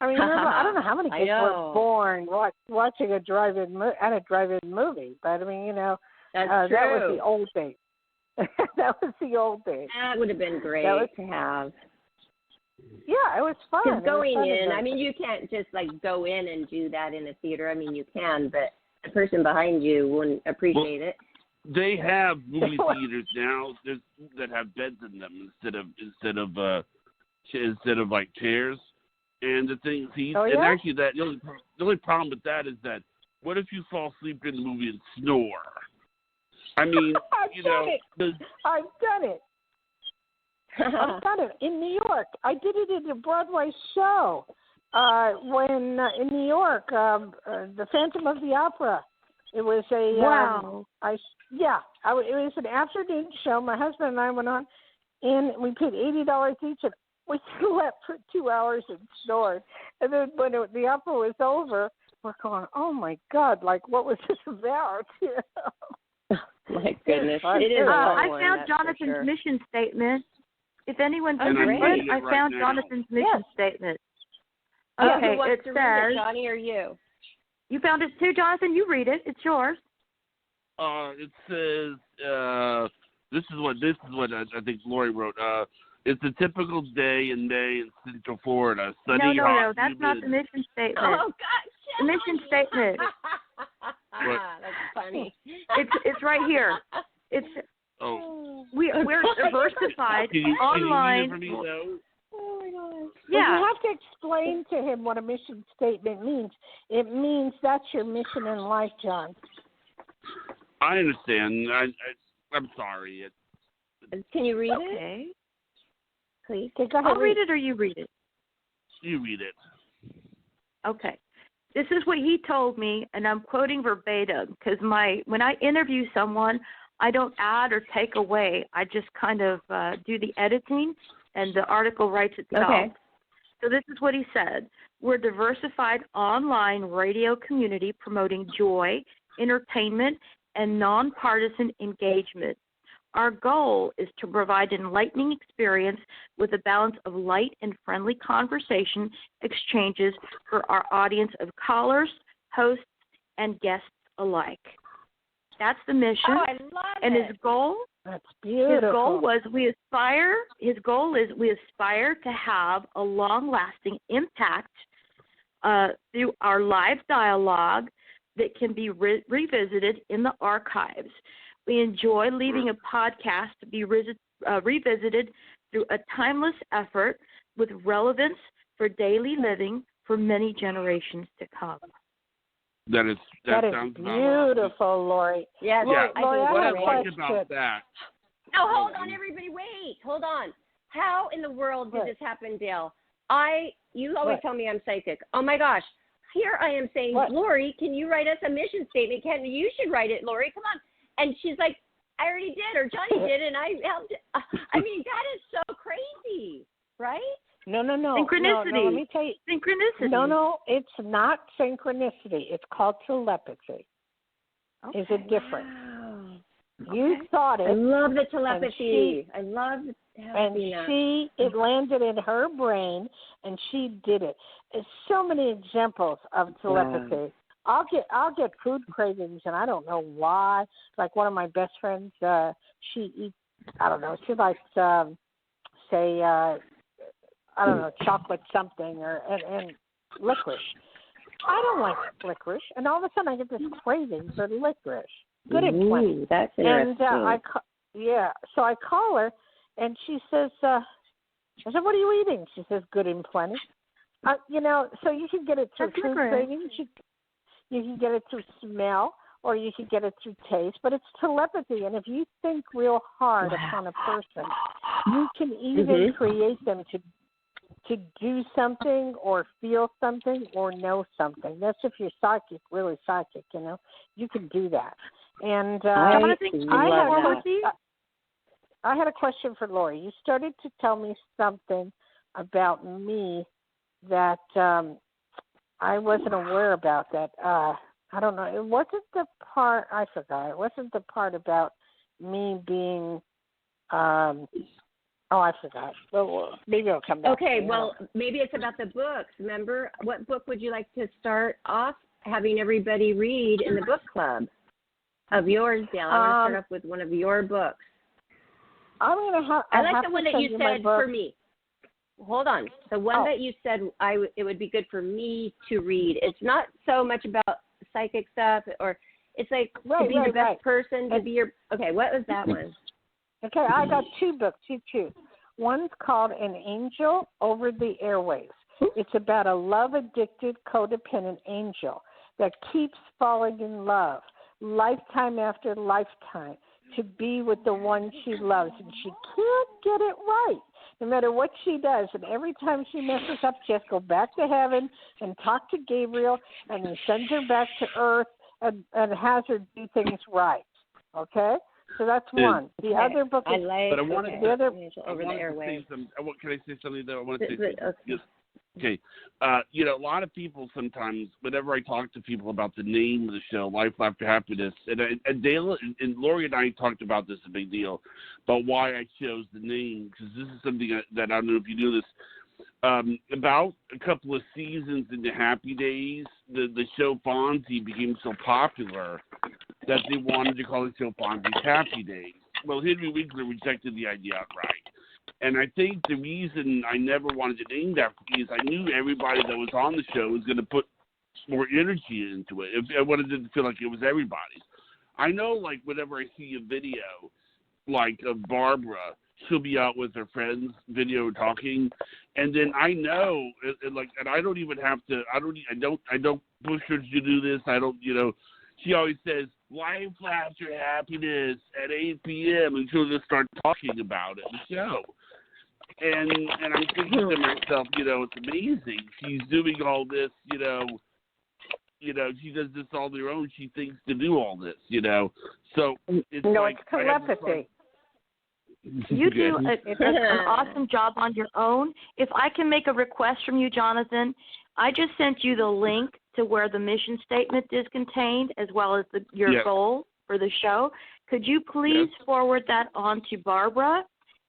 I mean, I don't know how many kids were born watching a drive-in movie, but I mean, that was the old days. That was the old days. That would have been great to have. Yeah, it was fun. Because going in, I mean, you can't just go in and do that in a theater. I mean, you can, but the person behind you wouldn't appreciate it. They have movie theaters now that have beds in them instead of like chairs. And the thing, and actually, the only problem with that is that what if you fall asleep in the movie and snore? I mean, I've done it. I've done it in New York. I did it in a Broadway show when in New York, the Phantom of the Opera. It was a it was an afternoon show. My husband and I went on, and we paid $80 each, and we slept for 2 hours and snored. And then when the opera was over, we're going, "Oh my God! Like, what was this about?" My goodness, it is. I found Jonathan's mission statement. If anyone's interested, I found Jonathan's mission statement. Okay, it says, Johnny or you? You found it too, Jonathan? You read it. It's yours. It says, this is what I think Lori wrote. It's a typical day in May in Central Florida. Sunny, no, that's not the mission statement. Oh, gosh. The mission statement. That's funny. It's right here. It's we're diversified online. Can you read it for me, though? Oh my God. Yeah. You have to explain to him what a mission statement means. It means that's your mission in life, John. I understand. I'm sorry. Can you read it? Please. I'll read it or you read it. You read it. Okay. This is what he told me, and I'm quoting verbatim because when I interview someone, I don't add or take away. I just kind of do the editing, and the article writes itself. Okay. So this is what he said. We're a diversified online radio community promoting joy, entertainment, and nonpartisan engagement. Our goal is to provide an enlightening experience with a balance of light and friendly conversation exchanges for our audience of callers, hosts, and guests alike. That's the mission. Oh, I love and it. His goal, that's beautiful. His goal is we aspire to have a long-lasting impact through our live dialogue that can be revisited in the archives. We enjoy leaving a podcast to be revisited through a timeless effort with relevance for daily living for many generations to come. That is beautiful, Lori. Yes, Lori, what I like about that. No, hold on, everybody. Wait, hold on. How in the world did this happen, Dale? You always tell me I'm psychic. Oh my gosh. Here I am saying, Lori, can you write us a mission statement? You should write it, Lori. Come on. And she's like, I already did, or Johnny did, and I helped. I mean, that is so crazy, right? No. Synchronicity. No, let me tell you. Synchronicity. No, it's not synchronicity. It's called telepathy. Okay. Is it different? Wow. You thought it. I love the telepathy. It landed in her brain, and she did it. There's so many examples of telepathy. I'll get food cravings, and I don't know why. Like one of my best friends, she eats. I don't know. She likes, say, I don't know, chocolate something and licorice. I don't like licorice, and all of a sudden I get this craving for licorice. Good and plenty. That's interesting. And so I call her, and she says, I said, "What are you eating?" She says, "Good and plenty." So you can get it through food cravings. You can get it through smell, or you can get it through taste, but it's telepathy. And if you think real hard upon a person, you can even create them to do something or feel something or know something. That's if you're psychic, really psychic, you can do that. And I had a question for Lori. You started to tell me something about me that I wasn't aware about. That I don't know. It wasn't the part, I forgot. It wasn't the part about me being I forgot. Well, maybe it'll come back. Okay, well, maybe it's about the books. Remember, what book would you like to start off having everybody read in the book club of yours, Dale? I want to start off with one of your books. I'm gonna have. I like the one that you said for me. Hold on. The one that you said it would be good for me to read. It's not so much about psychic stuff, or it's like to be the best person, to be your. Okay, what was that one? Okay, I got two books. You choose. One's called An Angel Over the Airwaves. It's about a love-addicted, codependent angel that keeps falling in love, lifetime after lifetime, to be with the one she loves. And she can't get it right, no matter what she does. And every time she messes up, she has to go back to heaven and talk to Gabriel, and he sends her back to earth and has her do things right. Okay? So that's one. The other book is... But I wanted to... Over the Airwaves. Can I say something that I want to say? Okay. A lot of people sometimes, whenever I talk to people about the name of the show, Life After Happiness, and Dale and Lori and I talked about this a big deal, about why I chose the name, because this is something that I don't know if you knew this. About a couple of seasons into Happy Days, the show Fonzie became so popular that they wanted to call the show Fonzie's Happy Days. Well, Henry Winkler rejected the idea outright. And I think the reason I never wanted to name that is I knew everybody that was on the show was going to put more energy into it. I wanted it to feel like it was everybody's. I know, like, whenever I see a video, like, of Barbara, she'll be out with her friends, video talking, and then I know, and I don't even have to, I don't push her to do this. I don't, she always says, Life After Happiness at 8 p.m., and she'll just start talking about it in the show. And I'm thinking to myself, it's amazing. She's doing all this, she does this all on her own. She thinks to do all this, So it's like... it's telepathy. You do an awesome job on your own. If I can make a request from you, Jonathan, I just sent you the link to where the mission statement is contained, as well as your goal for the show. Could you please forward that on to Barbara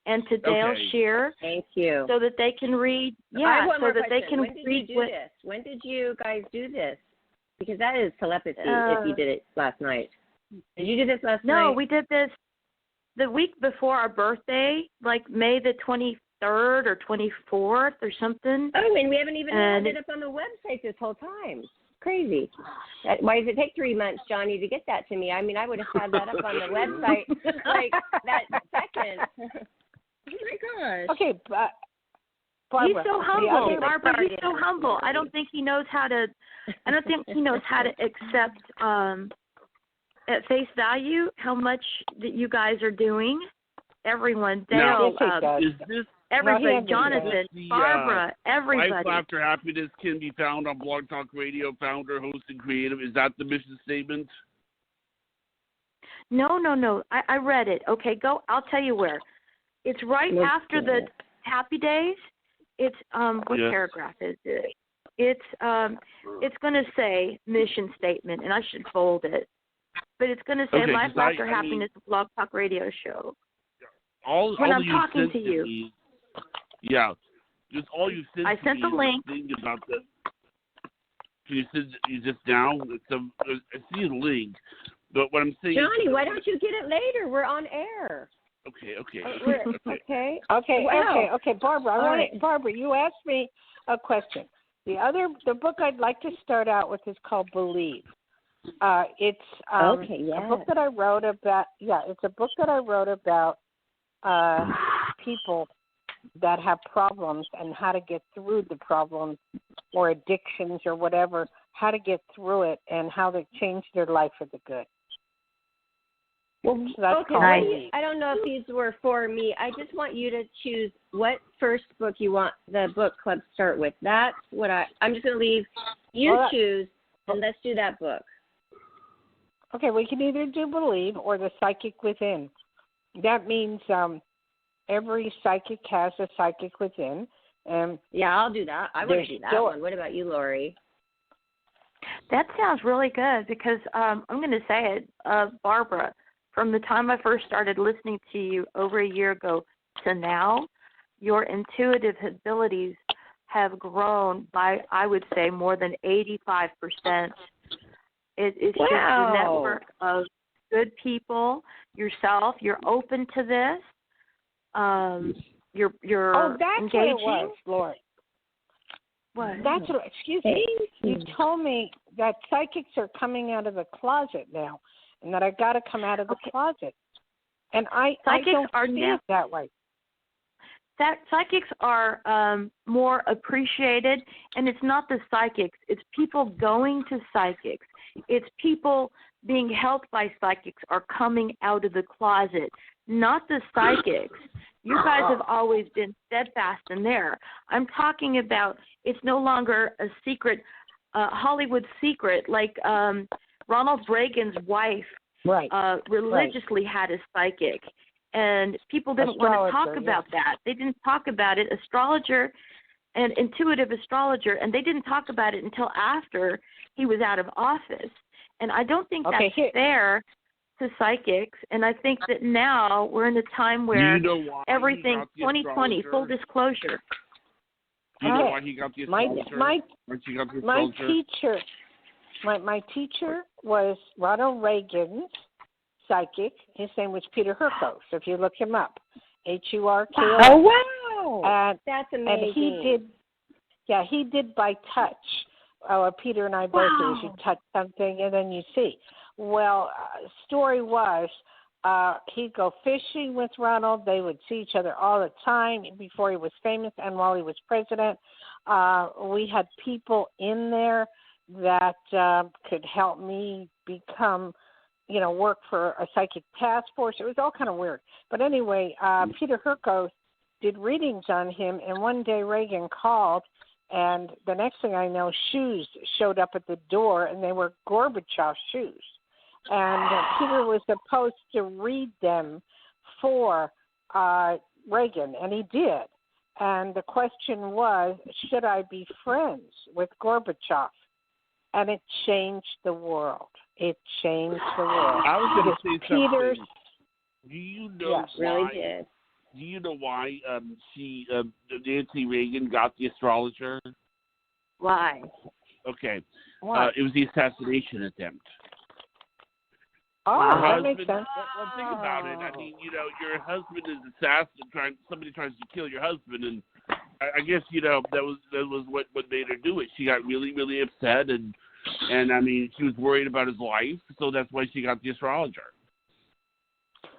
and to Dale Shear? Thank you. So that they can read. I have one more question. They can when did read you do this? When did you guys do this? Because that is telepathy. If you did it last night, did you do this last night? No, we did this the week before our birthday, like May the 23rd or 24th or something. Oh, and we haven't even had it up on the website this whole time. Crazy. Why does it take 3 months, Johnny, to get that to me? I mean, I would have had that up on the website like that second. Oh, my gosh. Okay, Barbara. He's so humble, Barbara. He's so humble. I don't think he knows how to accept at face value how much that you guys are doing. Everyone, Dale, is this everybody, Jonathan, Barbara, everybody. Life After Happiness can be found on Blog Talk Radio, founder, host, and creative. Is that the mission statement? No. I read it. Okay, go. I'll tell you where. It's right after the Happy Days. It's what paragraph is it? It's going to say mission statement, and I should fold it. But it's going to say Life After Happiness, Blog Talk Radio show. When I'm talking to you. Just all you sent I sent the link. About the, Can you send you just now? I see the link, but what I'm saying. Johnny, why don't you get it later? We're on air. Okay. Okay. Wow. Okay. Barbara, you asked me a question. The book I'd like to start out with is called Believe. It's a book that I wrote about. Yeah, it's a book that I wrote about people that have problems and how to get through the problems or addictions or whatever, how to get through it and how they change their life for the good. Well, so that's okay. I don't know if these were for me. I just want you to choose what first book you want the book club to start with. That's what I'm just going to leave you choose, and let's do that book. Okay, we can either do Believe or The Psychic Within. That means every psychic has a psychic within. Yeah, I'll do that. I want to do that one. What about you, Lori? That sounds really good because I'm going to say it, Barbara, from the time I first started listening to you over a year ago to now, your intuitive abilities have grown by, I would say, more than 85%. It's just a network of good people, yourself. You're open to this. You're that's engaging. What it was, Lord. What? That's what. Excuse me. You told me that psychics are coming out of the closet now, and that I got to come out of the closet. And I don't see it that way. Psychics are more appreciated, and it's not the psychics. It's people going to psychics. It's people being helped by psychics are coming out of the closet, not the psychics. You guys have always been steadfast in there. I'm talking about it's no longer a secret, Hollywood secret, like Ronald Reagan's wife religiously had a psychic. And people didn't want to talk about that. They didn't talk about it. Astrologer and intuitive astrologer, and they didn't talk about it until after he was out of office. And I don't think that's fair to psychics. And I think that now we're in a time where everything, 2020, full disclosure. Do you know why he got the astrologer? My teacher was Ronald Reagan's psychic. His name was Peter Hurkos, if you look him up. Hurkos. Oh, wow. That's amazing. And he did by touch. Peter and I both do. You touch something and then you see. Well, story was he'd go fishing with Ronald. They would see each other all the time before he was famous and while he was president. We had people in there that could help me become work for a psychic task force. It was all kind of weird. But anyway, Peter Hurkos did readings on him, and one day Reagan called, and the next thing I know, shoes showed up at the door, and they were Gorbachev's shoes. And Peter was supposed to read them for Reagan, and he did. And the question was, should I be friends with Gorbachev? And it changed the world. It changed the world. I was going to say Peter's, something. Do you know why? Really did. Do you know why Nancy Reagan got the astrologer? Why? Okay. Why? It was the assassination attempt. Oh, that makes sense. Well, think about it. I mean, your husband is assassin. Somebody tries to kill your husband, and I guess that was what made her do it. She got really, really upset, and I mean, she was worried about his life, so that's why she got the astrologer.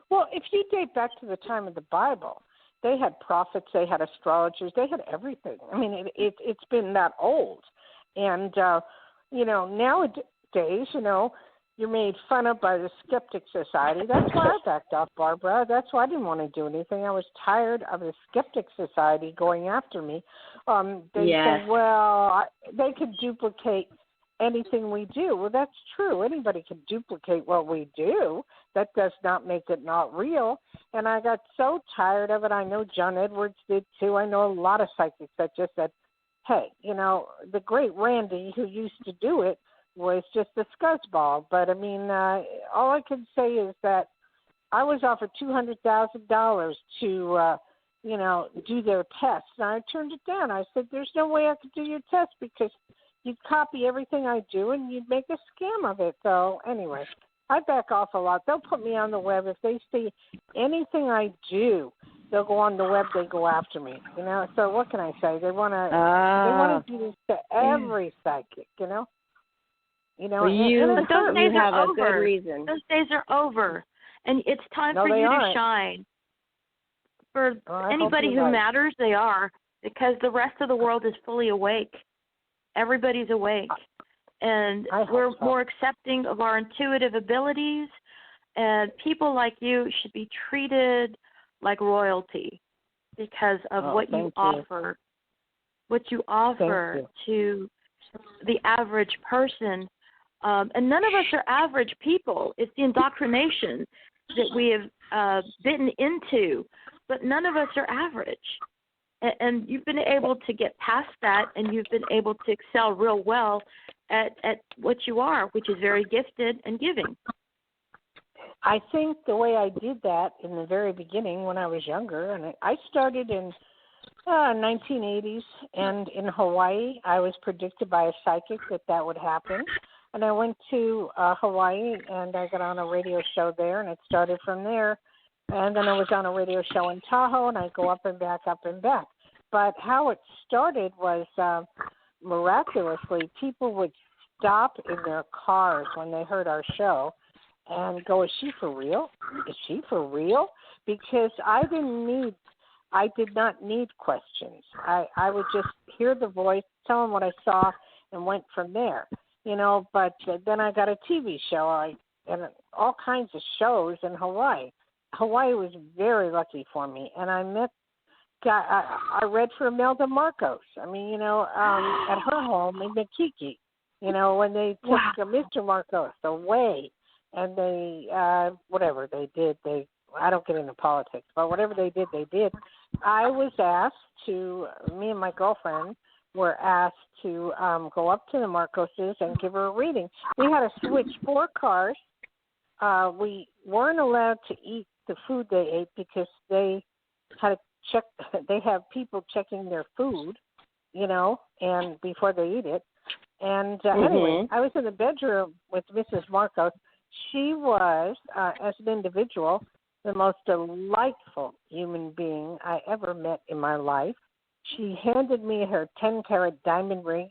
Well, if you date back to the time of the Bible, they had prophets, they had astrologers, they had everything. I mean, it's been that old. And, nowadays, you're made fun of by the Skeptic Society. That's why I backed off, Barbara. That's why I didn't want to do anything. I was tired of the Skeptic Society going after me. They said, well, they could duplicate anything we do. Well, that's true. Anybody can duplicate what we do. That does not make it not real. And I got so tired of it. I know John Edwards did too. I know a lot of psychics that just said, hey, the great Randy who used to do it was just a scuzzball. But, I mean, all I can say is that I was offered $200,000 to, do their tests. And I turned it down. I said, there's no way I could do your test because you'd copy everything I do and you'd make a scam of it. So anyway, I back off a lot. They'll put me on the web. If they see anything I do, they'll go on the web, they go after me. So what can I say? They wanna do this to every psychic, Well, But those days have are a over. good reason. Those days are over. And it's time for they you aren't. to shine. For I hope anybody you're who right. matters, they are, because the rest of the world is fully awake. Everybody's awake. And I hope we're so. more accepting of our intuitive abilities, and people like you should be treated like royalty because of what you offer. What you offer to the average person. And none of us are average people. It's the indoctrination that we have bitten into, but none of us are average. And you've been able to get past that, and you've been able to excel real well at what you are, which is very gifted and giving. I think the way I did that in the very beginning when I was younger, and I started in 1980s, and in Hawaii, I was predicted by a psychic that would happen. And I went to Hawaii, and I got on a radio show there, and it started from there. And then I was on a radio show in Tahoe, and I go up and back, up and back. But how it started was miraculously, people would stop in their cars when they heard our show and go, "Is she for real? Is she for real?" Because I did not need questions. I would just hear the voice, tell them what I saw, and went from there. But then I got a TV show and all kinds of shows in Hawaii. Hawaii was very lucky for me, and I met I read for Imelda Marcos. I mean, at her home in Makiki, when they took Mr. Marcos away, and they whatever they did, I don't get into politics, but whatever they did. I was asked me and my girlfriend were asked to go up to the Marcoses and give her a reading. We had to switch 4 cars. We weren't allowed to eat the food they ate because they had to check. They have people checking their food, and before they eat it. And anyway, I was in the bedroom with Mrs. Marcos. She was, as an individual, the most delightful human being I ever met in my life. She handed me her 10-carat diamond ring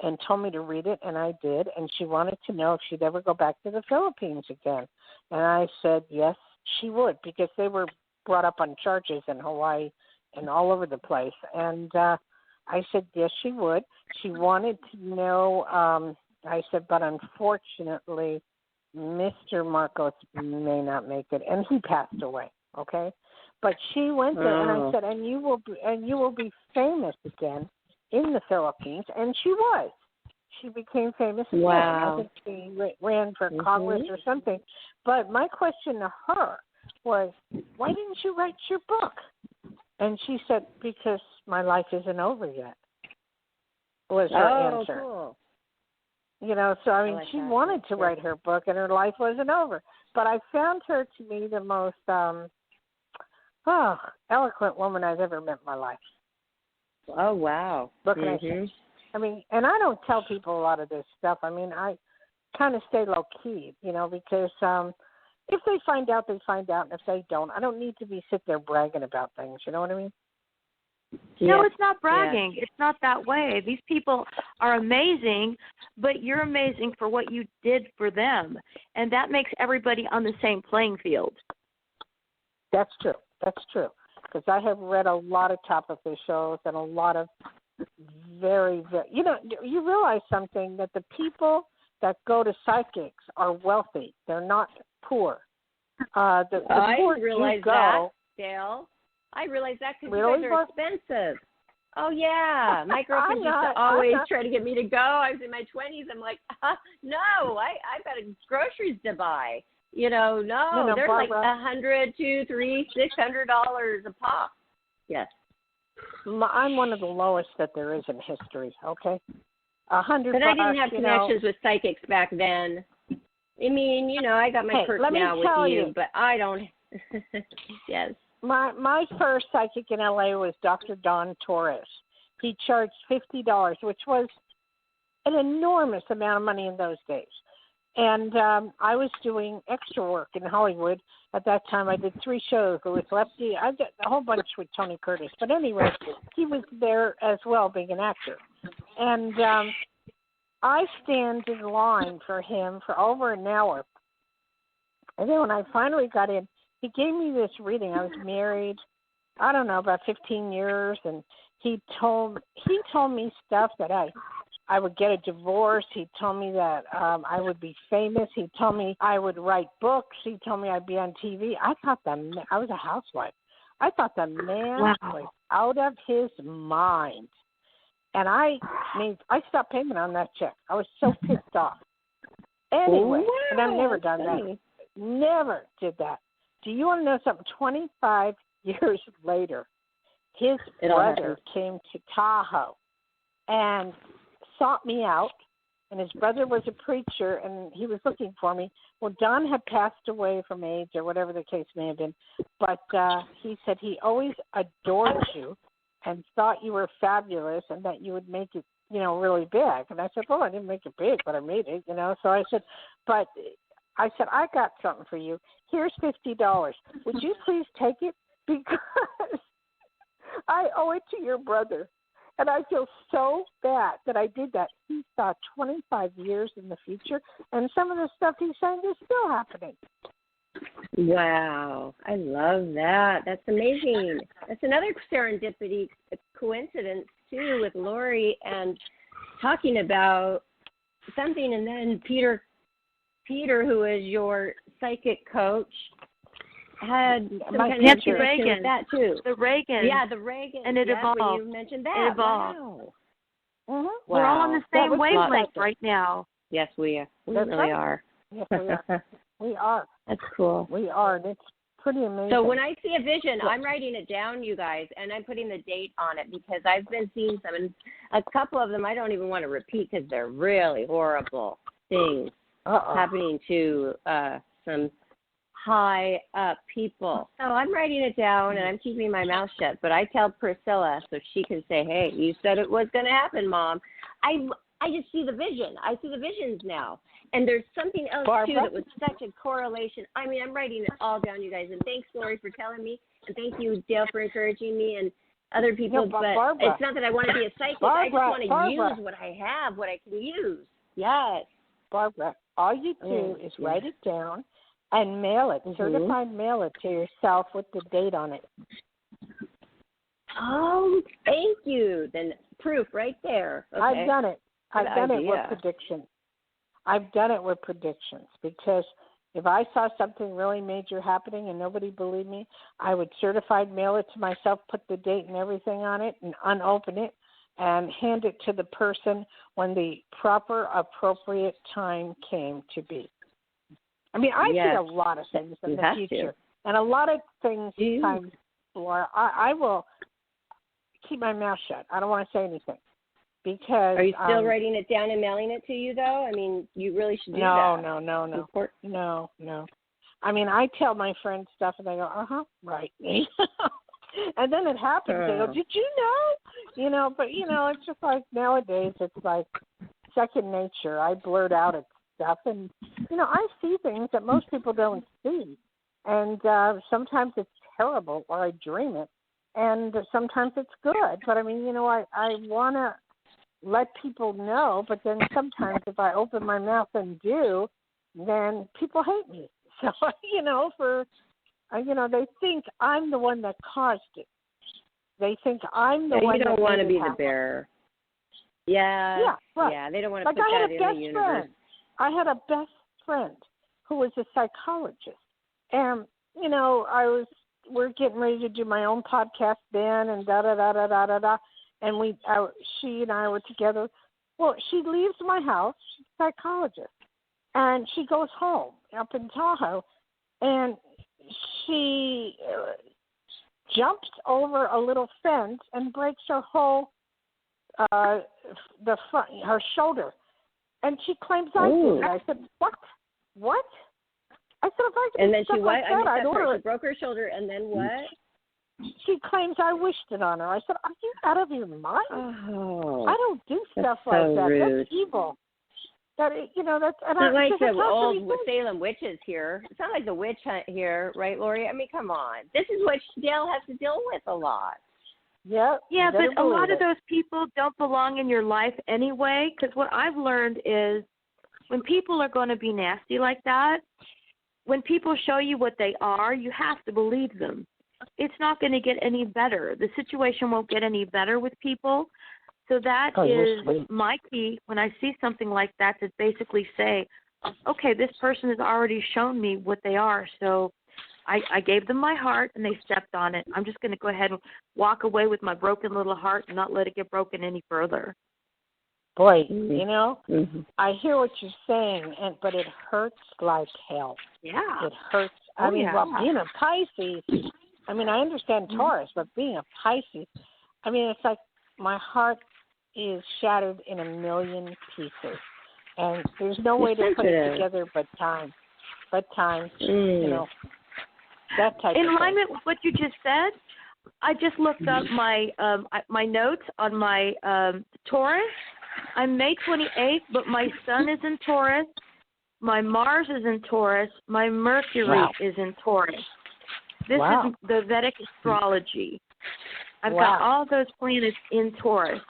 and told me to read it, and I did. And she wanted to know if she'd ever go back to the Philippines again. And I said yes, she would, because they were brought up on charges in Hawaii and all over the place. And I said yes, she would. She wanted to know, I said, but unfortunately, Mr. Marcos may not make it, and he passed away, okay? But she went there, and I said, and you will be famous again in the Philippines, and she was. She became famous again. I think she ran for Congress or something. But my question to her was, why didn't you write your book? And she said, because my life isn't over yet, was her answer. Cool. So I mean, she wanted to write her book, and her life wasn't over. But I found her to be the most eloquent woman I've ever met in my life. Oh, wow. What can I say? I mean, and I don't tell people a lot of this stuff. I mean, I kind of stay low-key, because if they find out, they find out. And if they don't, I don't need to sit there bragging about things. You know what I mean? No, it's not bragging. It's not that way. These people are amazing, but you're amazing for what you did for them. And that makes everybody on the same playing field. That's true. That's true. Because I have read a lot of top officials and a lot of very, very, you realize something, that the people that go to psychics are wealthy. They're not poor. The I poor didn't realize that, Dale. I realized that because you guys are expensive. Oh, yeah. My girlfriend used to always try to get me to go. I was in my 20s. I'm like, no, I've got groceries to buy. They're Barbara, like $100, $200, $300, $600 a pop. Yes. I'm one of the lowest that there is in history, okay? $100. But I didn't have connections with psychics back then. I mean, I got my perks now with you, but I don't. Yes. My first psychic in LA was Dr. Don Torres. He charged $50, which was an enormous amount of money in those days. And I was doing extra work in Hollywood. At that time, I did 3 shows with Lefty. I did a whole bunch with Tony Curtis. But anyway, he was there as well, being an actor. And I stand in line for him for over an hour. And then when I finally got in, he gave me this reading. I was married, I don't know, about 15 years, and he told me stuff that I would get a divorce. He told me that I would be famous. He told me I would write books. He told me I'd be on TV. I was a housewife. I thought the man was out of his mind. And I stopped payment on that check. I was so pissed off. Anyway, and I've never done that. Never did that. Do you want to know something? 25 years later, his brother came to Tahoe and sought me out, and his brother was a preacher, and he was looking for me. Well, Don had passed away from AIDS or whatever the case may have been, but he said he always adored you and thought you were fabulous and that you would make it, really big. And I said, well, I didn't make it big, but I made it, So I said, I got something for you. Here's $50. Would you please take it? Because I owe it to your brother. And I feel so bad that I did that. He saw 25 years in the future, and some of the stuff he's saying is still happening. Wow. I love that. That's amazing. That's another serendipity coincidence, too, with Lori and talking about something, and then Peter, who is your psychic coach, had some kind of connection with that too. The Reagan. Yeah, the Reagan. And it evolved. When you mentioned that. It evolved. Wow. Mm-hmm. We're all on the same wavelength right now. Yes, we are. We That's really right. are. Yes, we are. We are. That's cool. We are. And it's pretty amazing. So when I see a vision, I'm writing it down, you guys, and I'm putting the date on it because I've been seeing some, and a couple of them I don't even want to repeat because they're really horrible things happening to some high up people. So I'm writing it down and I'm keeping my mouth shut. But I tell Priscilla so she can say, hey, you said it was going to happen, Mom. I just see the vision. I see the visions now. And there's something else, too, that was such a correlation. I mean, I'm writing it all down, you guys. And thanks, Lori, for telling me. And thank you, Dale, for encouraging me and other people. But Barbara, it's not that I want to be a psychic. I just want to use what I have, what I can use. Yes. Barbara, all you do is write it down and mail it, certified mail it to yourself with the date on it. Oh, thank you. Then proof right there. Okay. I've done it. I've done it with predictions. I've done it with predictions because if I saw something really major happening and nobody believed me, I would certified mail it to myself, put the date and everything on it, and unopen it and hand it to the person when the proper, appropriate time came to be. I mean, I see a lot of things in the future, and a lot of things sometimes, Laura, I will keep my mouth shut. I don't want to say anything because. Are you still writing it down and mailing it to you, though? I mean, you really should do that. No. I mean, I tell my friends stuff, and they go, right. And then it happens. They go, did you know? But, it's just like nowadays, it's like second nature. I blurt out at stuff, and I see things that most people don't see, and sometimes it's terrible or I dream it, and sometimes it's good. But I mean, I want to let people know, but then sometimes if I open my mouth and do, then people hate me. So they think I'm the one that caused it. They think I'm the one. You don't want to be the bearer. Yeah. Yeah. Right. Yeah. They don't want to put that in the universe. I had a best friend who was a psychologist, and we're getting ready to do my own podcast then, and and she and I were together. Well, she leaves my house. She's a psychologist, and she goes home up in Tahoe, and she jumps over a little fence and breaks her whole her shoulder. And she claims I did. I said, what? I said, if I could. And then she what? Like that, I missed that part. She broke her shoulder, and then what? She claims I wished it on her. I said, are you out of your mind? Oh, I don't do stuff so like that. rude. That's evil. That's It's not like the old Salem witches here. It's not like the witch hunt here, right, Lori? I mean, come on. This is what Dale has to deal with a lot. Yeah, but a lot of those people don't belong in your life anyway, because what I've learned is when people are going to be nasty like that, when people show you what they are, you have to believe them. It's not going to get any better. The situation won't get any better with people. So that is my key when I see something like that, to basically say, okay, this person has already shown me what they are, so I gave them my heart and they stepped on it. I'm just going to go ahead and walk away with my broken little heart and not let it get broken any further. Boy, you know, I hear what you're saying, but it hurts like hell. Yeah. It hurts. I mean, well, being a Pisces, I mean, I understand Taurus, but being a Pisces, I mean, it's like my heart is shattered in a million pieces. And there's no way to put it together but time. You know, that type of thing. In alignment with what you just said, I just looked up my notes on my Taurus. I'm May 28th, but my Sun is in Taurus. My Mars is in Taurus. My Mercury is in Taurus. This is the Vedic astrology. I've got all those planets in Taurus.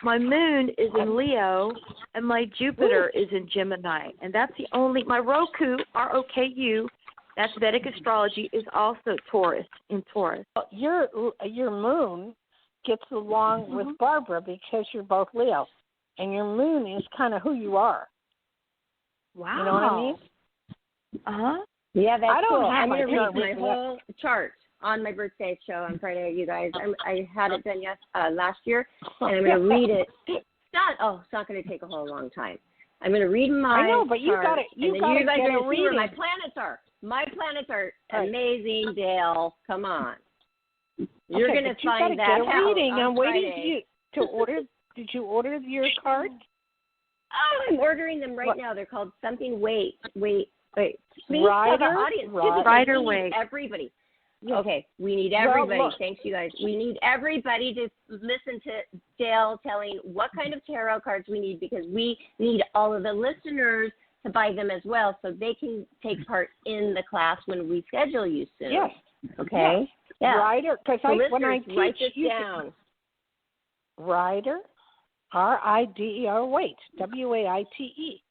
My moon is in Leo, and my Jupiter is in Gemini. And that's the only, my Roku, ROKU, that's Vedic astrology, is also Taurus, in Taurus. Your moon gets along with Barbara because you're both Leo. And your moon is kind of who you are. Wow. You know what I mean? Uh-huh. Yeah, that's cool. I'm going to read my whole chart on my birthday show on Friday, you guys. I had it done last year, and I'm going to read it. It's not going to take a whole long time. I'm going to read my I know, but you got to you guys are going to read where my planets are. My planets are amazing, Dale. Come on. You're going to find that out. Reading. On I'm waiting Friday. to order. Did you order your cards? Oh, I'm ordering them right now. They're called something. Wait. Please Rider, tell the audience. Rider Wait. Everybody. Okay, we need everybody. Thanks, you guys. We need everybody to listen to Dale telling what kind of tarot cards we need, because we need all of the listeners to buy them as well, so they can take part in the class when we schedule you soon. Yes. Okay. Yes. Yeah. Rider, because when I teach, write this down. Rider, RIDER, wait, WAITE.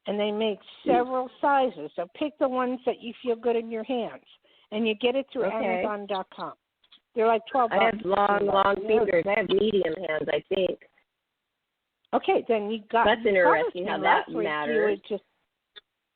And they make several sizes. So pick the ones that you feel good in your hands. And you get it through Amazon.com. They're like $12. I have long fingers. I have medium hands, I think. Okay, then you got. That's interesting how that matters.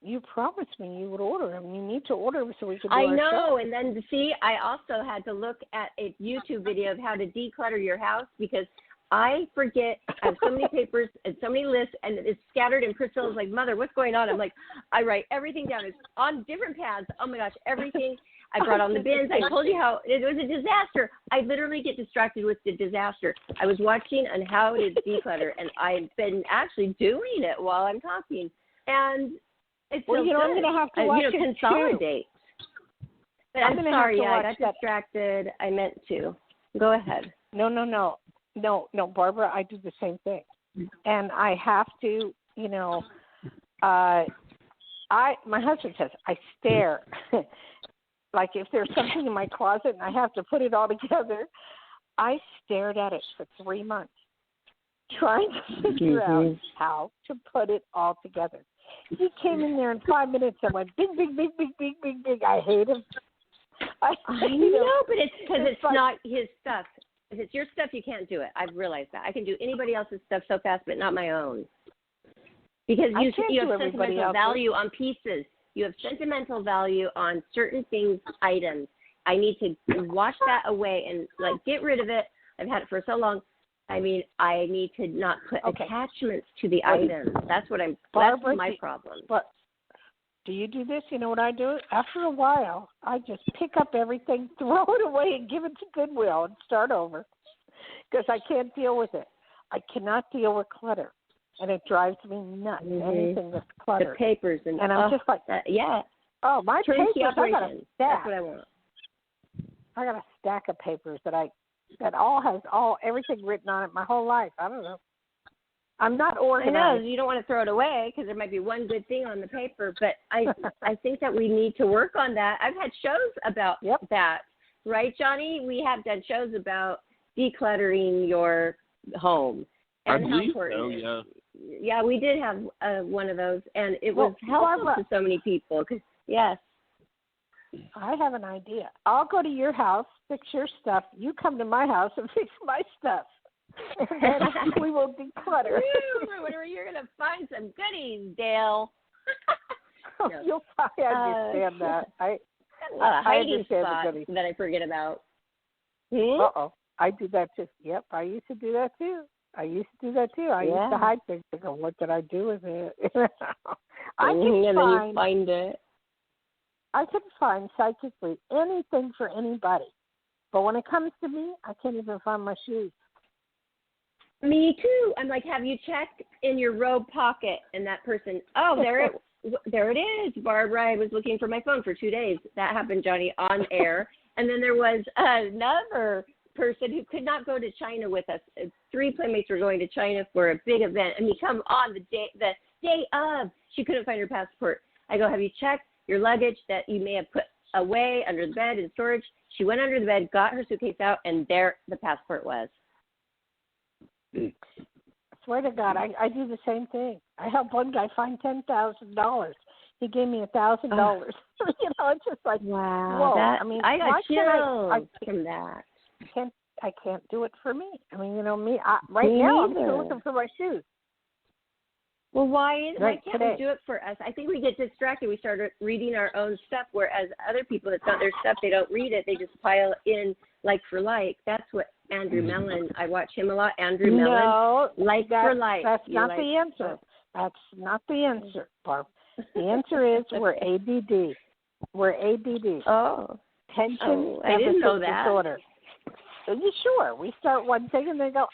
You promised me you would order them. You need to order them so we can do I our know, show. and then I also had to look at a YouTube video of how to declutter your house, because I forget. I have so many papers and so many lists, and it's scattered. And Priscilla's like, "Mother, what's going on?" I'm like, I write everything down. It's on different pads. Oh my gosh, everything. I brought on the bins. I told you how it was a disaster. I literally get distracted with the disaster. I was watching on how to declutter, and I've been actually doing it while I'm talking. And it's I'm going to have to watch it consolidate. Too. But I'm sorry, I got distracted. I meant to. Go ahead. No, Barbara, I do the same thing. And I have to, my husband says I stare. Like if there's something in my closet and I have to put it all together, I stared at it for 3 months trying to figure out how to put it all together. He came in there in 5 minutes and went big. I hate him. I know, but it's because it's not his stuff. If it's your stuff, you can't do it. I've realized that. I can do anybody else's stuff so fast, but not my own. Because you have sentimental value on pieces. You have sentimental value on certain things, items. I need to wash that away and get rid of it. I've had it for so long. I mean, I need to not put attachments to the items. That's what that's my problem. But do you do this? You know what I do? After a while, I just pick up everything, throw it away, and give it to Goodwill and start over, because I can't deal with it. I cannot deal with clutter. And it drives me nuts. Anything that's cluttered. The papers and I'm just like, that, yeah. Oh, my Turnkey papers! I got a operation. That's what I want. I got a stack of papers that all has everything written on it my whole life. I don't know. I'm not organized. I know you don't want to throw it away because there might be one good thing on the paper, but I think that we need to work on that. I've had shows about that, right, Johnny? We have done shows about decluttering your home. And I believe so, yeah. Yeah, we did have one of those, and it was helpful to so many people. Yes. I have an idea. I'll go to your house, fix your stuff. You come to my house and fix my stuff. And then we will declutter. You're going to find some goodies, Dale. You'll probably understand that. I hiding understand spot the goodies that I forget about. Uh-oh. I do that too. Yep, I used to do that too. I used to hide things. I go, what did I do with it? And then you find it. I can find psychically anything for anybody. But when it comes to me, I can't even find my shoes. Me too. I'm like, have you checked in your robe pocket? And that person, there it is, Barbara. I was looking for my phone for 2 days. That happened, Johnny, on air. And then there was another person who could not go to China with us. 3 playmates were going to China for a big event, and we come on the day of. She couldn't find her passport. I go, have you checked your luggage that you may have put away under the bed in storage? She went under the bed, got her suitcase out, and there the passport was. I swear to God, I do the same thing. I helped one guy find $10,000. He gave me $1,000. It's just like, wow. Whoa. I got chills from that. I can't do it for me. Now I'm still looking for my shoes. Well, why can't today. we do it for us? I think we get distracted. We start reading our own stuff, whereas other people, it's not their stuff. They don't read it. They just pile in like for like. That's what Andrew Mellon, I watch him a lot. Andrew Mellon, for like. That's not the answer. That's not the answer, Barb. The answer is we're ADD. We're ADD. Oh. Attention I didn't know that. Disorder. Are you sure? We start one thing and they go,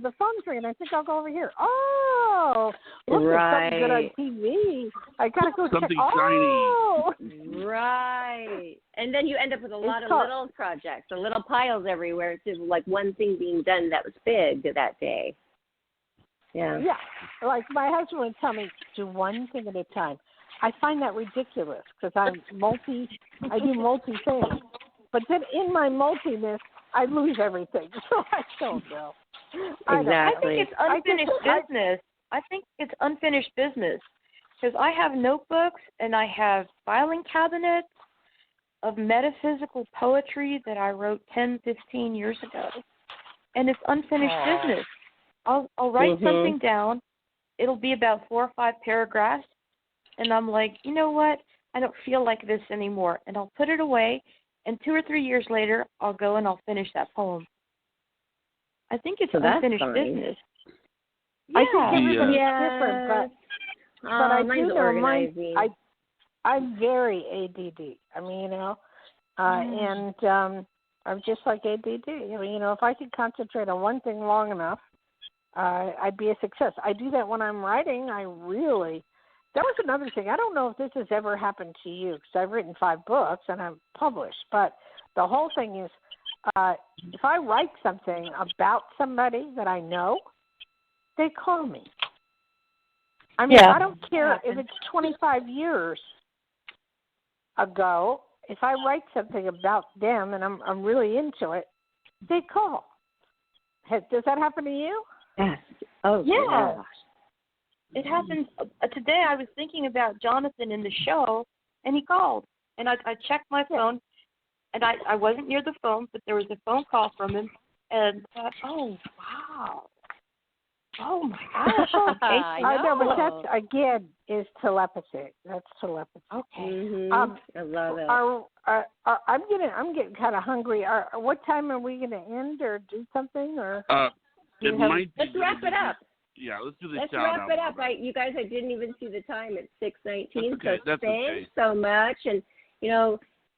the phone's ringing. I think I'll go over here. Look, there's something good on TV. I got to go something check. shiny. Right. And then you end up with a lot of little projects, the little piles everywhere. It's just like one thing being done that was big that day. Yeah. Yeah. Like my husband would tell me, do one thing at a time. I find that ridiculous because I do multi things. But then in my multiness, I lose everything. So I don't know. Exactly. I think it's unfinished business. I think it's unfinished business because I have notebooks and I have filing cabinets of metaphysical poetry that I wrote 10, 15 years ago. And it's unfinished business. I'll write something down. It'll be about 4 or 5 paragraphs. And I'm like, you know what? I don't feel like this anymore. And I'll put it away. And 2 or 3 years later, I'll go and I'll finish that poem. I think it's unfinished business. Yeah. I think everybody's different, but I do know I'm very ADD. And I'm just like ADD. If I could concentrate on one thing long enough, I'd be a success. I do that when I'm writing. That was another thing. I don't know if this has ever happened to you because I've written 5 books and I've published. But the whole thing is if I write something about somebody that I know, they call me. I don't care if it's 25 years ago. If I write something about them and I'm really into it, they call. Does that happen to you? Yes. Oh, yeah. It happened today. I was thinking about Jonathan in the show, and he called. And I checked my phone, and I wasn't near the phone, but there was a phone call from him. And I thought, oh, wow. Oh, my gosh. I know, but that, again, is telepathy. That's telepathy. Okay. Mm-hmm. I love it. I'm getting kind of hungry. What time are we going to end or do something? Or let's wrap it up. Yeah, let's do the Let's shout wrap it up. You guys, I didn't even see the time. It's 6:19. Okay. So thanks so much. And,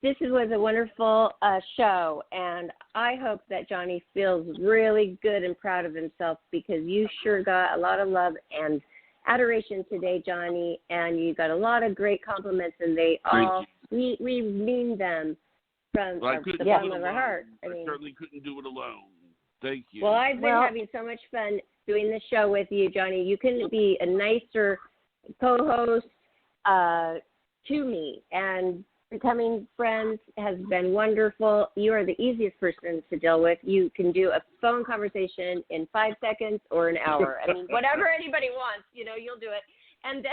this was a wonderful show. And I hope that Johnny feels really good and proud of himself because you sure got a lot of love and adoration today, Johnny. And you got a lot of great compliments. And they all, we mean them. from Well, I the couldn't bottom do it of our alone. heart. I certainly couldn't do it alone. Thank you. Well, I've been having so much fun doing this show with you, Johnny. You couldn't be a nicer co-host to me, and becoming friends has been wonderful. You are the easiest person to deal with. You can do a phone conversation in 5 seconds or an hour. I mean, whatever anybody wants, you'll do it. And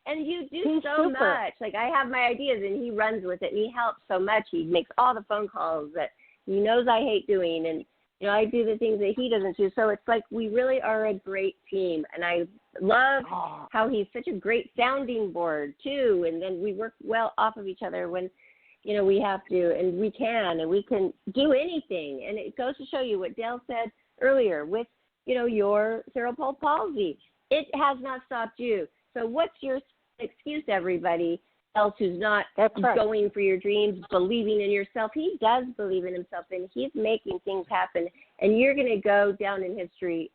and you do so much. Like, I have my ideas, and he runs with it, and he helps so much. He makes all the phone calls that he knows I hate doing, and I do the things that he doesn't do. So it's like we really are a great team, and I love how he's such a great sounding board too. And then we work well off of each other when, we have to, and we can do anything. And it goes to show you what Dale said earlier with, your cerebral palsy. It has not stopped you. So what's your excuse, everybody else who's not going for your dreams, believing in yourself? He does believe in himself, and he's making things happen, and you're going to go down in history.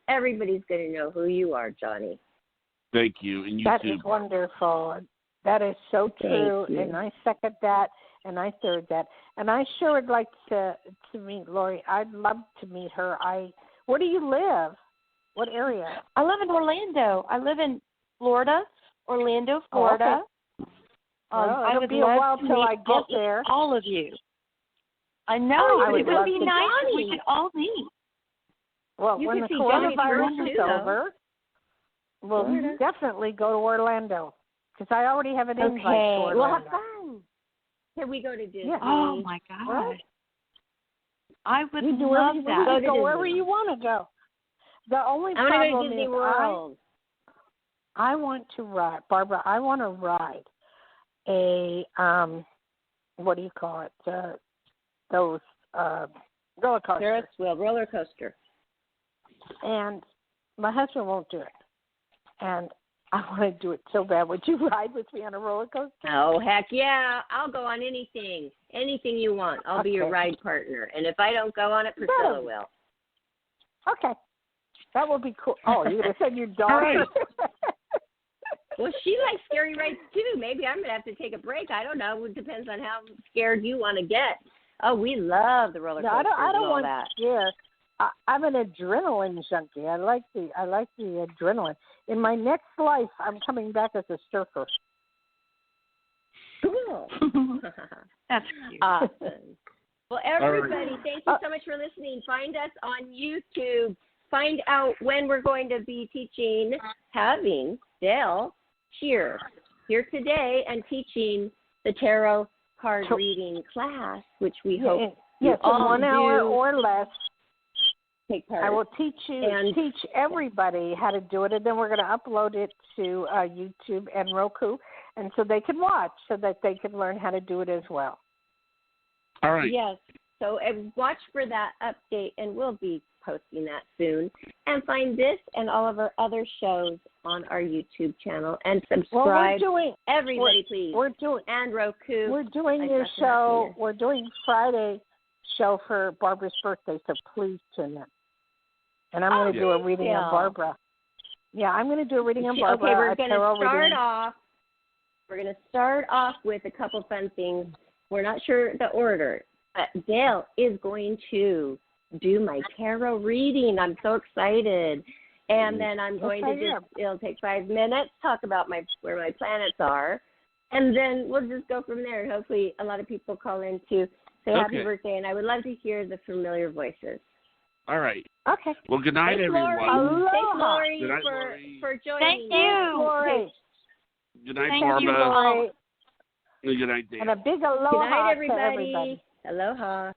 Everybody's going to know who you are, Johnny. Thank you. And you that too, is wonderful. That is so true, and I second that, and I third that. And I sure would like to meet Lori. I'd love to meet her. Where do you live? What area? I live in Orlando. I live in Florida, Orlando, Florida. Oh, okay. I would be love a while to till meet I get there. all of you. I know. I would it would love be to nice if Johnny. we could all meet. Well, You when could the see Johnny coronavirus first, is too, over, we'll Florida. definitely go to Orlando, because I already have an invite to Orlando. We'll have fun. Can we go to Disney? Yeah. Oh, my God. Well, I would you do love wherever, that. You go wherever you want to go. The only I want to problem go to Disney is World. I want to ride, Barbara, I want to ride a, what do you call it, those roller coasters. Ferris wheel, roller coaster. And my husband won't do it. And I want to do it so bad. Would you ride with me on a roller coaster? Oh, heck yeah. I'll go on anything. Anything you want. I'll be your ride partner. And if I don't go on it, Priscilla will. Okay. That would be cool. Oh, you're going to send your daughter? Well, she likes scary rides, too. Maybe I'm going to have to take a break. I don't know. It depends on how scared you want to get. Oh, we love the roller coasters. No, I don't want that. scared. I'm an adrenaline junkie. I like the adrenaline. In my next life, I'm coming back as a surfer. Cool. That's cute. Awesome. Well, everybody, thank you so much for listening. Find us on YouTube. Find out when we're going to be having Dale here today and teaching the tarot card reading class, which we hope you all 1 hour or less. Take part. I will teach everybody how to do it, and then we're going to upload it to YouTube and Roku, and so they can watch, so that they can learn how to do it as well. All right. Yes. So watch for that update, and we'll be posting that soon. And find this and all of our other shows on our YouTube channel, and subscribe. Everybody, please. And Roku. We're doing your show. We're doing Friday show for Barbara's birthday, so please tune in. And I'm going to do a reading on Barbara. Yeah, I'm going to do a reading on Barbara. Okay, we're going to start off. We're going to start off with a couple fun things. We're not sure the order, but Dale is going to do my tarot reading. I'm so excited. And then I'm going to it'll take 5 minutes, talk about where my planets are. And then we'll just go from there. And hopefully a lot of people call in to say happy birthday. And I would love to hear the familiar voices. All right. Okay. Well, good night, everyone. Thanks, Lori, good night, for joining. Thank you, Lori. Good night, Thank Barbara. you, Lori. Good night, Dave. And a big aloha Good night, everybody. to everybody. Aloha.